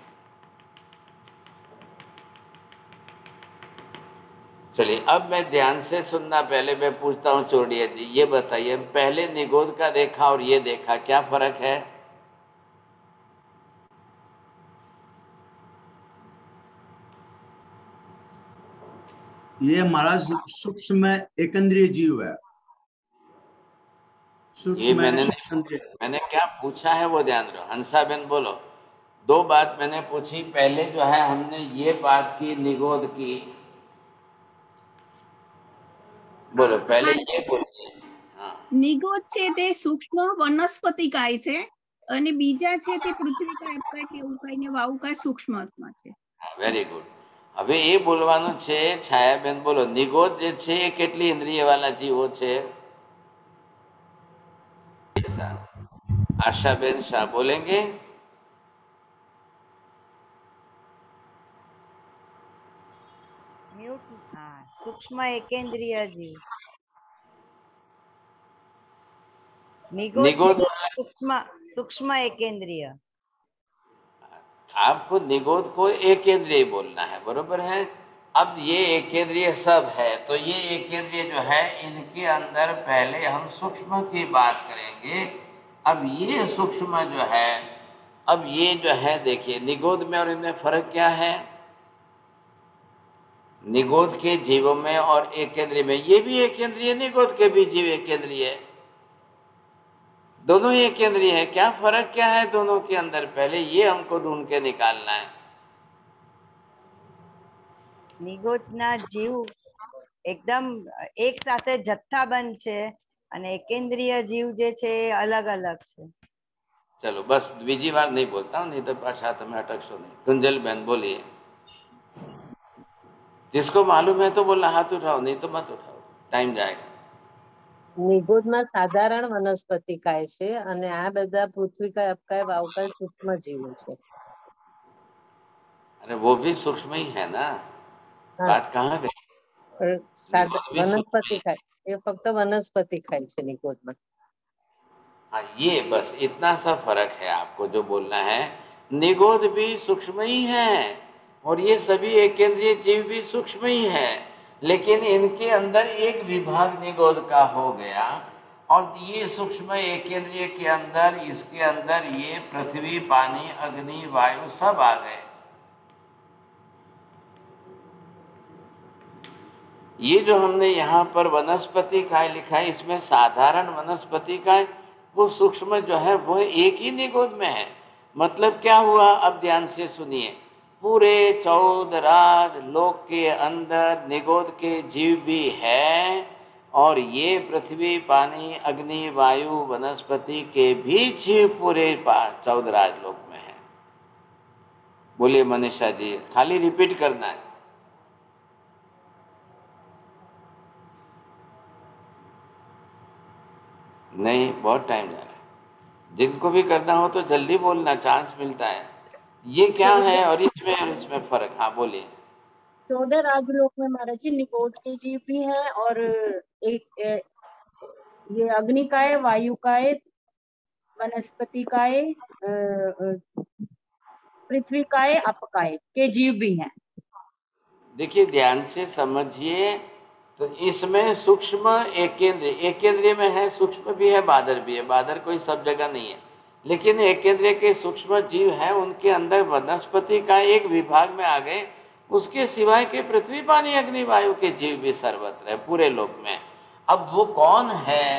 चलिए अब मैं ध्यान से सुनना, पहले मैं पूछता हूँ चोरडिया जी, ये बताइए, पहले निगोद का देखा और ये देखा, क्या फर्क है? ये हमारा सूक्ष्म एकेंद्रीय जीव है। ये मैंने क्या पूछा है वो ध्यान रहो। हंसाबेन बोलो, दो बात मैंने पूछी। पहले जो है हमने ये बात की, निगोद की, बोलो पहले ये बोलिए। નિગોદ છે તે સૂક્ષ્મ વનસ્પતિકાય છે અને બીજા છે તે પૃથ્વીકાય અપકાય કે એવું કાય ને વાવુકાય સૂક્ષ્મ આત્મા છે. Very good. હવે એ બોલવાનું છે. છાયાબેન બોલો, નિગોદ જે છે એ કેટલી ઇન્દ્રિય વાળા જીવો છે? आशाबेन शाह बोलेंगे? सूक्ष्म एकेंद्रिय जीव, निगोद सूक्ष्म सूक्ष्म एकेंद्रिय। आपको निगोद को एकेंद्रिय बोलना है, बरोबर है। अब ये एकेंद्रिय सब है, तो ये एकेंद्रिय जो है इनके अंदर पहले हम सूक्ष्म की बात करेंगे। अब ये सूक्ष्म जो है, अब ये जो है देखिए निगोद में और इनमें फर्क क्या है? निगोद के जीवों में और एकेंद्रिय में, ये भी एकेंद्रिय, निगोद के भी जीव एकेंद्रिय है, दोनों एकेंद्रिय है। क्या फर्क क्या है दोनों के अंदर, पहले ये हमको ढूंढ के निकालना है। નિગોદના જીવ એકદમ એક સાથે જથ્થાબંધ છે અને એકેન્દ્રીય જીવ જે છે અલગ અલગ છે। चलो बस बीजी बार नहीं बोलता हूँ, नहीं तो पाछा तुम्हें अटकशो नहीं। कुंजल बहन बोलिए, जिसको मालूम है तो बोलना हाथ उठाओ, नहीं तो मत उठाओ, टाइम जाएगा। નિગોદમાં સાધારણ વનસ્પતિકાય છે અને આ બધા પૃથ્વીકાય, અપકાય, વાવકાય સૂક્ષ્મ જીવો છે। अरे वो भी सूक्ष्म ही है ना, बात कहाँ गई? વનસ્પતિકાય એ ફક્ત વનસ્પતિકાય છે નિગોદમાં। हाँ, ये बस इतना सा फर्क है आपको जो बोलना है। निगोद भी सूक्ष्म ही है और ये सभी एकेंद्रीय जीव भी सूक्ष्म ही है, लेकिन इनके अंदर एक विभाग निगोद का हो गया और ये सूक्ष्म एकेंद्रीय के अंदर, इसके अंदर ये पृथ्वी, पानी, अग्नि, वायु सब आ गए। ये जो हमने यहाँ पर वनस्पति काय लिखा है, इसमें साधारण वनस्पति काय, वो सूक्ष्म जो है वो एक ही निगोद में है। मतलब क्या हुआ, अब ध्यान से सुनिए। पूरे 14 राज लोक के अंदर निगोद के जीव भी है और ये पृथ्वी, पानी, अग्नि, वायु, वनस्पति के भी जीव पूरे 14 राज लोक में है। बोलिए मनीषा जी, खाली रिपीट करना है। नहीं, बहुत टाइम जा रहा है। जिनको भी करना हो तो जल्दी बोलना, चांस मिलता है। ये क्या है और इसमें फर्क? हाँ बोलिए। 14 राजलोक में महाराज जी निगोद के जीव भी हैं और एक ये अग्निकाय, वायुकाय, वनस्पतिकाय, पृथ्वीकाय, अपकाय के जीव भी हैं। देखिए ध्यान से समझिए, तो इसमें सूक्ष्म एकेंद्रिय, एकेंद्रिय में है, सूक्ष्म भी है, बादर भी है। बादर कोई सब जगह नहीं है, लेकिन एकेंद्रिय के सूक्ष्म जीव हैं, उनके अंदर वनस्पति का एक विभाग में आ गए। उसके सिवाय के पृथ्वी, पानी, अग्नि, वायु के जीव भी सर्वत्र है पूरे लोक में। अब वो कौन है,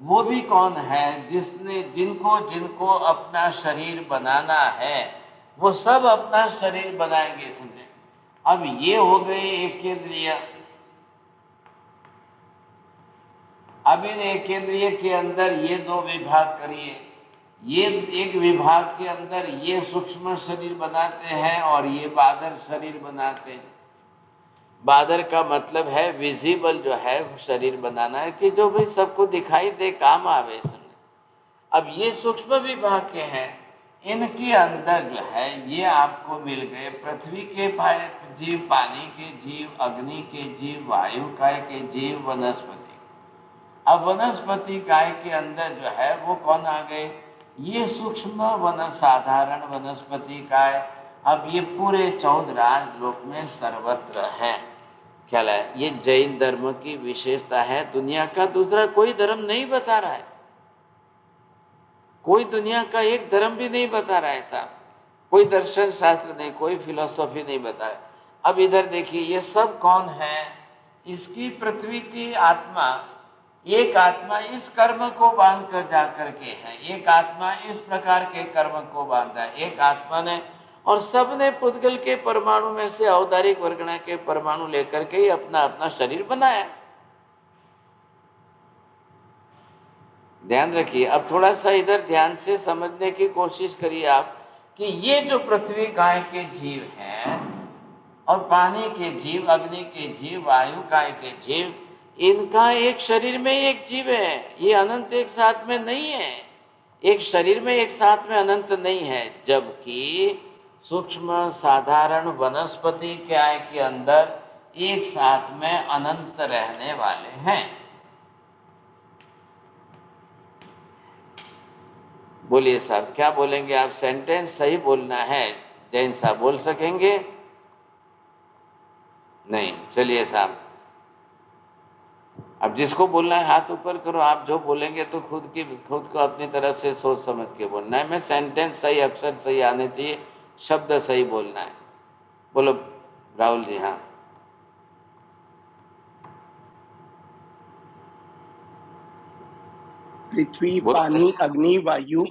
वो भी कौन है जिसने, जिनको अपना शरीर बनाना है, वो सब अपना शरीर बनाएंगे। सुनिए, अब ये हो गए एकेंद्रिय। अब इन एकेंद्रिय के अंदर ये दो विभाग करिए। ये एक विभाग के अंदर ये सूक्ष्म शरीर बनाते हैं और ये बादर शरीर बनाते हैं। बादर का मतलब है विजिबल जो है शरीर बनाना है, कि जो भी सबको दिखाई दे, काम आवे। अब ये सूक्ष्म विभाग के हैं, इनके अंदर जो है ये आपको मिल गए पृथ्वी के जीव, पानी के जीव, अग्नि के जीव, वायु काय के जीव, वनस्पति। अब वनस्पति काय के अंदर जो है वो कौन आ गए, ये सूक्ष्म साधारण वनस्पति काय। अब ये पूरे 14 राजलोक में सर्वत्र है। क्या है, ये जैन धर्म की विशेषता है, दुनिया का दूसरा कोई धर्म नहीं बता रहा है। कोई दुनिया का एक धर्म भी नहीं बता रहा है साहब, कोई दर्शन शास्त्र नहीं, कोई फिलोसॉफी नहीं बता रहा। अब इधर देखिए, ये सब कौन है, इसकी पृथ्वी की आत्मा एक आत्मा इस कर्म को बांध कर जा करके है, एक आत्मा इस प्रकार के कर्म को बांधा है, एक आत्मा ने, और सबने पुद्गल के परमाणु में से औदारिक वर्गणा के परमाणु लेकर के ही अपना अपना शरीर बनाया। ध्यान रखिए। अब थोड़ा सा इधर ध्यान से समझने की कोशिश करिए आप कि ये जो पृथ्वी काय के जीव हैं और पानी के जीव, अग्नि के जीव, वायु काय के जीव, इनका एक शरीर में एक जीव है, ये अनंत एक साथ में नहीं है, एक शरीर में एक साथ में अनंत नहीं है। जबकि सूक्ष्म साधारण वनस्पति काय के अंदर एक साथ में अनंत रहने वाले हैं। बोलिए साहब, क्या बोलेंगे आप? सेंटेंस सही बोलना है। जैन साहब बोल सकेंगे? नहीं। चलिए साहब, अब जिसको बोलना है हाथ ऊपर करो। आप जो बोलेंगे तो खुद को अपनी तरफ से सोच समझ के बोलना है। मैं सेंटेंस सही, अक्षर सही आने चाहिए, शब्द सही बोलना है। बोलो राहुल जी। हाँ, पृथ्वी, पानी, अग्नि, वायु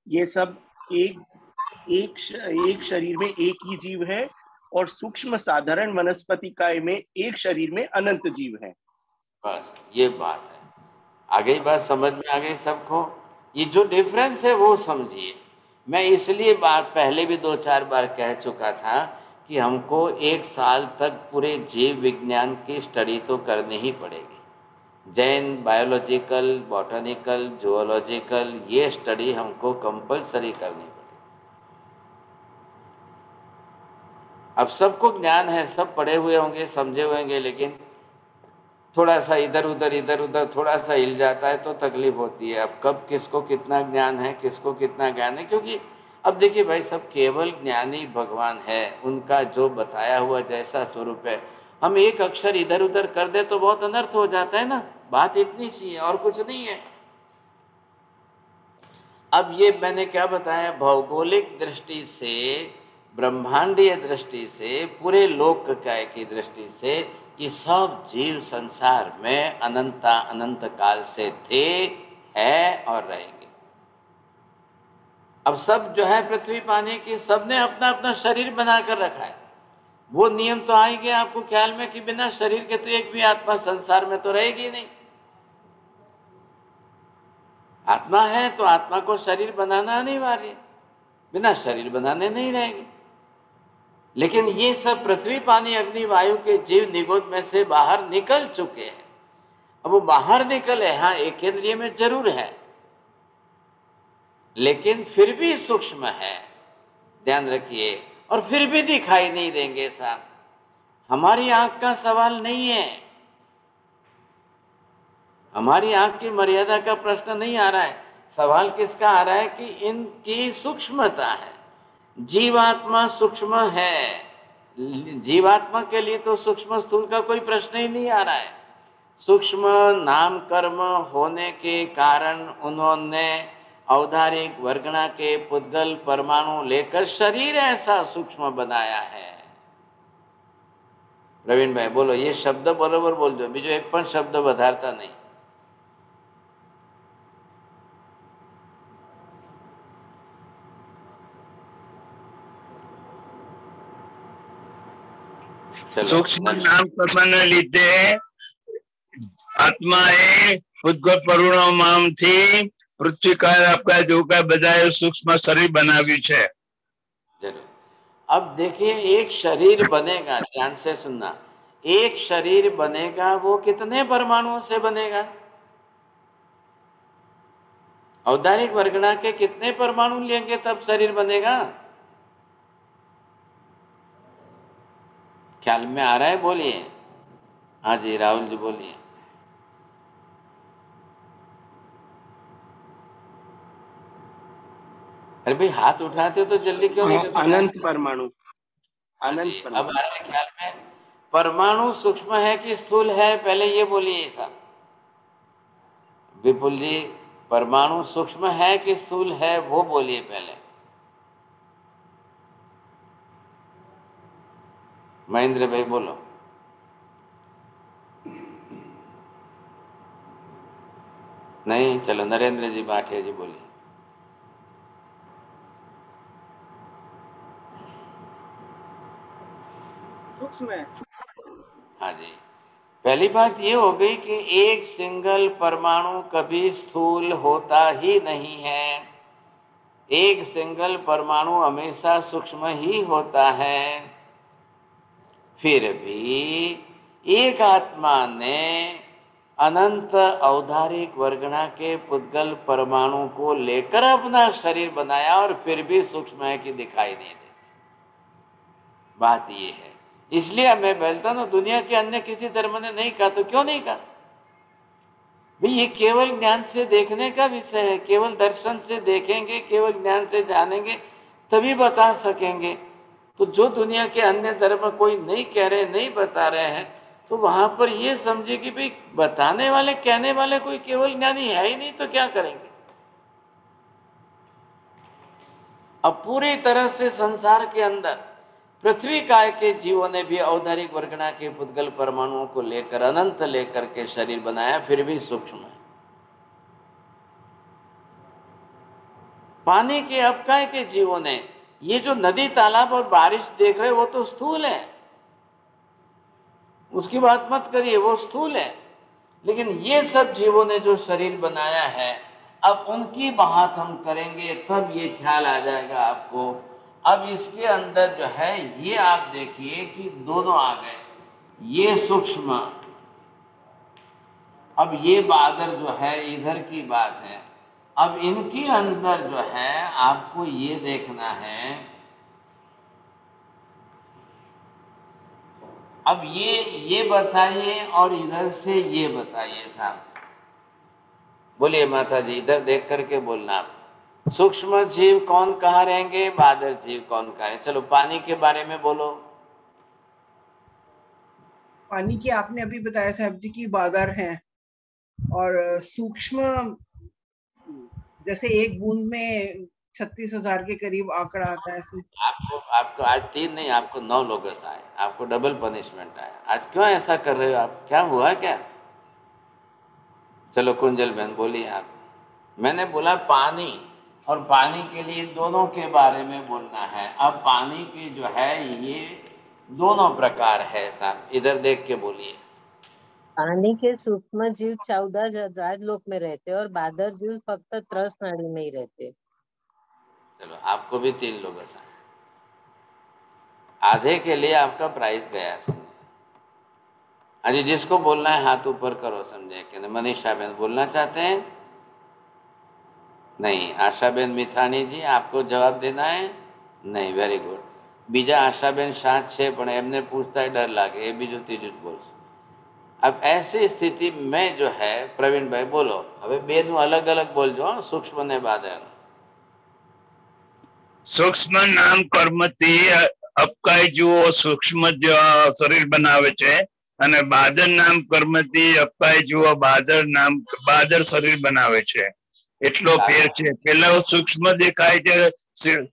ये सब एक शरीर में एक ही जीव है, और सूक्ष्म साधारण वनस्पति काय में एक शरीर में अनंत जीव है। बस ये बात है। आ गई बात, समझ में आ गई सबको? ये जो डिफरेंस है वो समझिए। मैं इसलिए बात पहले भी 2-4 बार कह चुका था कि हमको 1 साल तक पूरे जीव विज्ञान की स्टडी तो करनी ही पड़ेगी। जैन बायोलॉजिकल, बॉटनिकल, जूलॉजिकल, ये स्टडी हमको कंपलसरी करनी पड़ेगी। अब सबको ज्ञान है, सब पढ़े हुए होंगे, समझे हुए होंगे, लेकिन थोड़ा सा इधर उधर थोड़ा सा हिल जाता है तो तकलीफ होती है। अब कब किसको कितना ज्ञान है, किसको कितना ज्ञान है, क्योंकि अब देखिए भाई, सब केवल ज्ञानी भगवान है, उनका जो बताया हुआ जैसा स्वरूप है। हम एक अक्षर इधर उधर कर दे तो बहुत अनर्थ हो जाता है ना। बात इतनी सी है और कुछ नहीं है। अब ये मैंने क्या बताया, भौगोलिक दृष्टि से, ब्रह्मांडीय दृष्टि से, पूरे लोक काय की दृष्टि से, ये सब जीव संसार में अनंत काल से थे, है और रहेंगे। अब सब जो है पृथ्वी पानी की, सबने अपना अपना शरीर बनाकर रखा है। वो नियम तो आएंगे आपको ख्याल में कि बिना शरीर के तो एक भी आत्मा संसार में तो रहेगी नहीं। आत्मा है तो आत्मा को शरीर बनाना अनिवार्य, बिना शरीर बनाने नहीं रहेगी। लेकिन ये सब पृथ्वी पानी अग्नि वायु के जीव निगोद में से बाहर निकल चुके हैं। अब वो बाहर निकले, हाँ एक इंद्रिय में जरूर है, लेकिन फिर भी सूक्ष्म है। ध्यान रखिए। और फिर भी दिखाई नहीं देंगे साहब। हमारी आंख का सवाल नहीं है, हमारी आंख की मर्यादा का प्रश्न नहीं आ रहा है। सवाल किसका आ रहा है कि इनकी सूक्ष्मता है। जीवात्मा सूक्ष्म है, जीवात्मा के लिए तो सूक्ष्म स्थूल का कोई प्रश्न ही नहीं आ रहा है। सूक्ष्म नाम कर्म होने के कारण उन्होंने औदारिक वर्गणा के पुद्गल परमाणु लेकर शरीर ऐसा सूक्ष्म बनाया है। प्रवीण भाई बोलो, ये शब्द बरोबर बोल दो, बीजो एक पण शब्द વધારતા नहीं। सूक्ष्म नाम કર્મને લીધે આત્માએ ઉદ્ગત પરિણામથી પૃથ્વી કાળ આપણા જો કે બધાએ सूक्ष्म शरीर बनाવ્યું છે। जरूर। अब देखिए, एक शरीर बनेगा, ध्यान से सुनना, एक शरीर बनेगा, वो कितने परमाणुओं से बनेगा? औदारिक वर्गणा के कितने परमाणु लेंगे तब शरीर बनेगा? ख्याल में आ रहा है? बोलिए। हाँ जी राहुल जी बोलिए। अरे भाई हाथ उठाते हो तो जल्दी क्यों नहीं करते? अनंत परमाणु, अनंत अब परमाणु। आ रहा है ख्याल में? परमाणु सूक्ष्म है कि स्थूल है, पहले ये बोलिए साहब। विपुल जी, परमाणु सूक्ष्म है कि स्थूल है, वो बोलिए पहले। महेंद्र भाई बोलो। नहीं, चलो नरेंद्र जी भाटिया जी बोलिए। सूक्ष्म है। हाँ जी, पहली बात ये हो गई कि एक सिंगल परमाणु कभी स्थूल होता ही नहीं है। एक सिंगल परमाणु हमेशा सूक्ष्म ही होता है। फिर भी एक आत्मा ने अनंत औदारिक वर्गणा के पुद्गल परमाणु को लेकर अपना शरीर बनाया और फिर भी सूक्ष्म है कि दिखाई नहीं देते। बात ये है, इसलिए मैं बोलता हूँ दुनिया के अन्य किसी धर्म ने नहीं कहा तो क्यों नहीं कहा भाई? ये केवल ज्ञान से देखने का विषय है। केवल दर्शन से देखेंगे, केवल ज्ञान से जानेंगे तभी बता सकेंगे। तो जो दुनिया के अन्य धर्म कोई नहीं कह रहे, नहीं बता रहे हैं, तो वहां पर ये समझे कि भाई बताने वाले, कहने वाले कोई केवल ज्ञानी है ही नहीं, तो क्या करेंगे? अब पूरी तरह से संसार के अंदर पृथ्वी काय के जीवों ने भी औदारिक वर्गणा के पुद्गल परमाणुओं को लेकर अनंत लेकर के शरीर बनाया, फिर भी सूक्ष्म है। पानी के अपकाय के जीवों ने, ये जो नदी तालाब और बारिश देख रहे वो तो स्थूल है, उसकी बात मत करिए, वो स्थूल है। लेकिन ये सब जीवों ने जो शरीर बनाया है, अब उनकी बात हम करेंगे तब ये ख्याल आ जाएगा आपको। अब इसके अंदर जो है ये आप देखिए कि दोनों आ गए, ये सूक्ष्म, अब ये बादल जो है इधर की बात है। अब इनके अंदर जो है आपको ये देखना है, अब ये बताइए और इधर से ये बताइए साहब। बोलिए माता जी, इधर देख करके बोलना आप। सूक्ष्म जीव कौन कहाँ रहेंगे, बादर जीव कौन कहाँ रहेंगे? चलो पानी के बारे में बोलो। पानी की आपने अभी बताया साहब जी की बादर हैं, और सूक्ष्म जैसे एक बूंद में 36,000 के करीब आंकड़ा आता है। आपको आज 3 नहीं, आपको 9 लोग आए, आपको डबल पनिशमेंट आया। आज क्यों ऐसा कर रहे हो आप? क्या हुआ क्या? चलो कुंजल बहन बोलिए आप। मैंने बोला पानी, और पानी के लिए दोनों के बारे में बोलना है। अब पानी की जो है ये दोनों प्रकार है साहब, इधर देख के बोलिए। पानी के सूक्ष्म जीव 14 राजलोक में रहते और बादर जीव फक्त त्रस नाड़ी में ही रहते। चलो आपको भी 3 लोग आए, आधे के लिए आपका प्राइस गया समझे। अजी जिसको बोलना है हाथ ऊपर करो, समझे कि मनीषा बहन बोलना चाहते हैं? नहीं। आशा बेन मिथानी जी आपको जवाब देना है? नहीं, वेरी गुड। बीजा आशा बेन 7-6 પણ એમને પૂછતા डर लागे, ये बीजू तीजू बोल। अब ऐसी स्थिति में जो है प्रवीण भाई बोलो, હવે બેનું अलग अलग बोलજો, सूक्ष्म ने बादल। सूक्ष्म नाम कर्मથી અપકાય જુઓ સૂક્ષ્મ શરીર બનાવે છે, અને બાદર નામ કર્મથી અપકાય જુઓ બાદર શરીર બનાવે છે। એટલો ફેર છે। પેલા સૂક્ષ્મ દેખાય છે,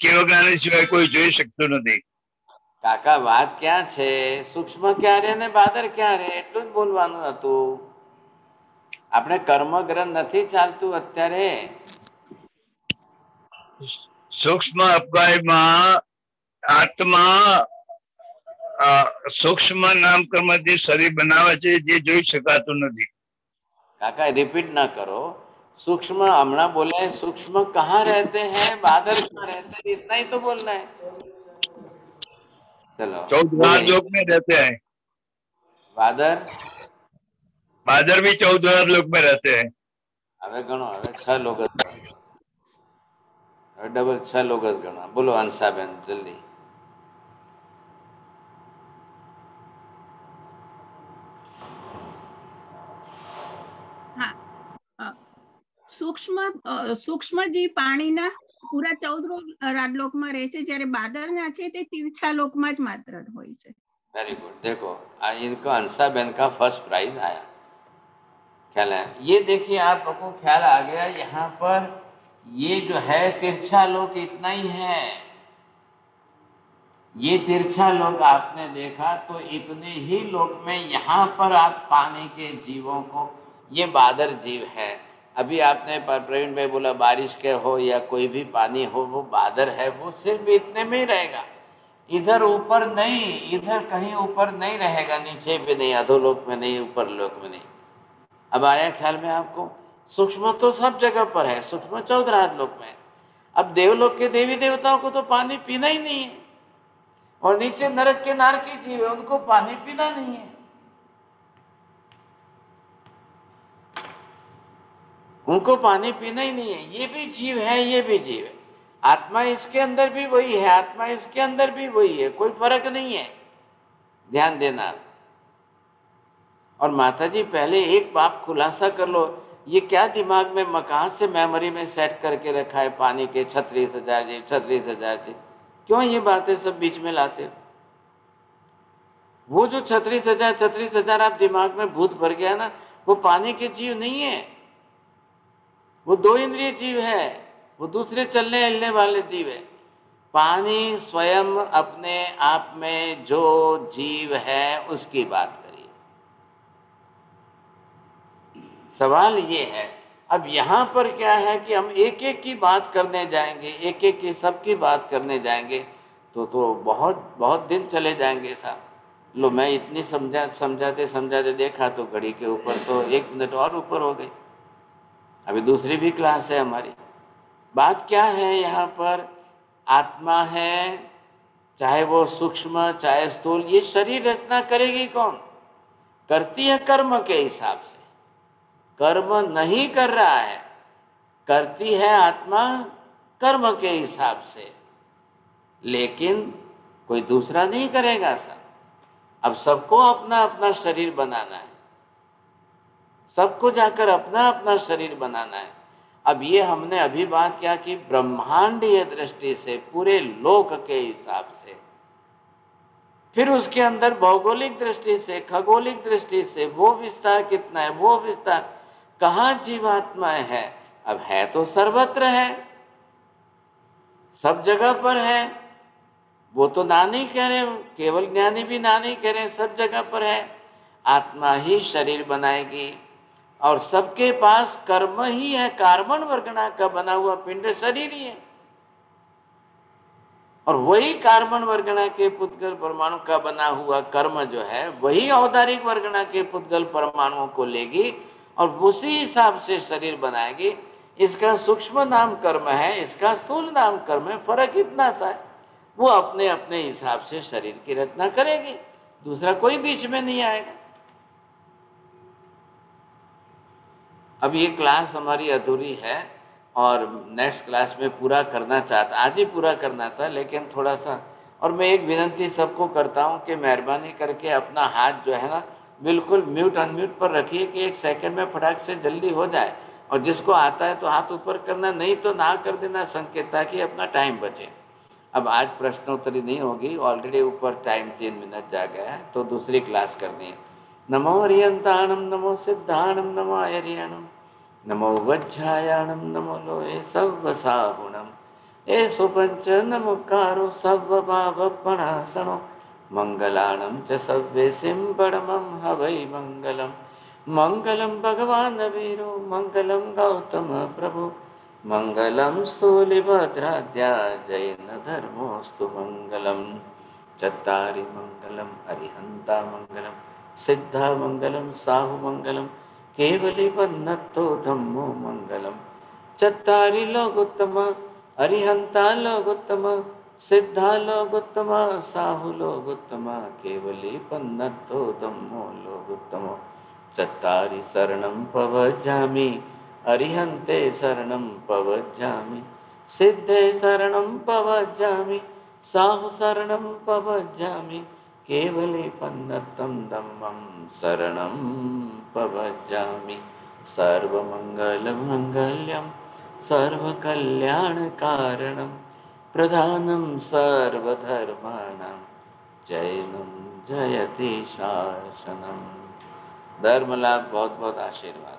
કેવગાની સિવાય કોઈ જોઈ શકતું નથી। કાકા વાત ક્યાં છે? સૂક્ષ્મ ક્યારે ને બાદર ક્યારે, એટલું જ બોલવાનું હતું। આપણે કર્મ ગ્રંથ નથી ચાલતું અત્યારે। સૂક્ષ્મ અપકાયમાં આત્મા સૂક્ષ્મ નામ કર્મથી શરીર બનાવે છે, જે જોઈ શકાતું નથી। કાકા रिपीट ना करो। सूक्ष्म हमना बोले, सूक्ष्म कहाँ रहते हैं, बादर कहाँ रहते हैं, इतना ही तो बोलना है। चलो 14 लोक में रहते हैं। बादर भी 14 लोक में रहते हैं। હવે ગણો, હવે 6 लोग, હવે डबल 6 लोग गणा। बोलो अंशाबेन जल्दी। સૂક્ષ્મ જીવ પાણીના પૂરા 14 રાજલોકમાં રહે છે, જ્યારે બાદરના છે તે તીર્છા લોકમાં જ માત્ર હોય છે। Very good. देखो इनको अंशाबेन का फर्स्ट प्राइज आया, ख्याल है? ये देखिए आप लोगों को ख्याल आ गया। यहाँ पर ये जो है तिरछा लोक इतना ही है। ये तिरछा लोक आपने देखा तो इतने ही लोक में यहाँ पर आप पानी के जीवों को, ये बादर जीव है, अभी आपने प्रवीण भाई बोला बारिश के हो या कोई भी पानी हो, वो बादल है, वो सिर्फ इतने में ही रहेगा, इधर ऊपर नहीं, इधर कहीं ऊपर नहीं रहेगा, नीचे भी नहीं, अधोलोक में नहीं, ऊपर लोक में नहीं। अब आया ख्याल में आपको? सूक्ष्म तो सब जगह पर है, सूक्ष्म 14 लोक में। अब देवलोक के देवी देवताओं को तो पानी पीना ही नहीं है, और नीचे नरक के नारकी जीव है, उनको पानी पीना नहीं है, उनको पानी पीना ही नहीं है। ये भी जीव है, ये भी जीव है, आत्मा इसके अंदर भी वही है, आत्मा इसके अंदर भी वही है, कोई फर्क नहीं है, ध्यान देना। और माता जी पहले एक बात खुलासा कर लो, ये क्या दिमाग में मकान से मेमोरी में सेट करके रखा है पानी के 36,000 जीव, 36,000 जीव, क्यों ये बातें सब बीच में लाते हो? वो जो 36,000 आप दिमाग में भूत भर गया ना, वो पानी के जीव नहीं है, वो 2 इंद्रिय जीव है, वो दूसरे चलने हिलने वाले जीव है। पानी स्वयं अपने आप में जो जीव है उसकी बात करिए। सवाल ये है, अब यहाँ पर क्या है कि हम एक एक की बात करने जाएंगे, एक एक की सबकी बात करने जाएंगे तो बहुत दिन चले जाएंगे साहब। लो मैं इतनी समझाते देखा तो घड़ी के ऊपर तो 1 मिनट और ऊपर हो गई। अभी दूसरी भी क्लास है हमारी। बात क्या है यहाँ पर? आत्मा है, चाहे वो सूक्ष्म चाहे स्थूल, ये शरीर रचना करेगी कौन? करती है कर्म के हिसाब से, कर्म नहीं कर रहा है, करती है आत्मा कर्म के हिसाब से, लेकिन कोई दूसरा नहीं करेगा सर। अब सबको अपना अपना शरीर बनाना है, सबको जाकर अपना अपना शरीर बनाना है। अब ये हमने अभी बात क्या की? ब्रह्मांडीय दृष्टि से, पूरे लोक के हिसाब से, फिर उसके अंदर भौगोलिक दृष्टि से, खगोलिक दृष्टि से, वो विस्तार कितना है, वो विस्तार कहाँ जीवात्माएं है। अब है तो सर्वत्र है, सब जगह पर है, वो तो ना नहीं कह रहे, केवल ज्ञानी भी ना नहीं कह रहे, सब जगह पर है। आत्मा ही शरीर बनाएगी और सबके पास कर्म ही है, कार्बन वर्गणा का बना हुआ पिंड शरीर ही है, और वही कार्बन वर्गणा के पुद्गल परमाणु का बना हुआ कर्म जो है, वही औदारिक वर्गणा के पुद्गल परमाणुओं को लेगी और उसी हिसाब से शरीर बनाएगी। इसका सूक्ष्म नाम कर्म है, इसका स्थूल नाम कर्म है, फर्क इतना सा है। वो अपने अपने हिसाब से शरीर की रचना करेगी, दूसरा कोई बीच में नहीं आएगा। अब ये क्लास हमारी अधूरी है और नेक्स्ट क्लास में पूरा करना चाहता, आज ही पूरा करना था, लेकिन थोड़ा सा, और मैं एक विनंती सबको करता हूँ कि मेहरबानी करके अपना हाथ जो है ना बिल्कुल म्यूट अनम्यूट पर रखिए कि 1 सेकंड में फटाक से जल्दी हो जाए, और जिसको आता है तो हाथ ऊपर करना, नहीं तो ना कर देना संकेत, ताकि अपना टाइम बचे। अब आज प्रश्नोत्तरी नहीं होगी, ऑलरेडी ऊपर टाइम 3 मिनट जा गया है, तो दूसरी क्लास करनी है। नमो अरियंताणम, नमो सिद्धाणम, नमो आयर्याणम, नमो वज्रायाणम, नमो लोहे सव्वसाहुणम, एषु पंच नमोकारो सव्वभावपणासनो, मंगलाणं च सव्येसिं परमं हवै मंगलम। मंगलम भगवान वीरो, मंगलम गौतम प्रभु, मंगलम स्थूलिभद्राद्या जैन धर्मोस्तु मंगलम। चत्तारि मंगलम अरिहंता मंगलम, सिद्धा मंगलम साहु मंगलम, केवली वन्नतो धम्मो मंगलम। चत्तारि लोकोत्तम अरिहंता लोकोत्तम, सिद्धा लोकोत्तम साहु लोकोत्तम, केवली वन्नतो धम्मो लोकोत्तमो। चत्तारि शरणं पवज्जामि, अरिहन्ते शरणं पवज्जामि, सिद्धे शरणं पवज्जामि, साहु शरणं पवज्जामि, केवले पन्नतं धम्मं शरणं पवज्जामि। सर्वमङ्गलमङ्गल्यं सर्वकल्याणकारणं, प्रधानं सर्वधर्माणां, जैनं जयति शासनम्। धर्म लाभ, बहुत बहुत आशीर्वाद।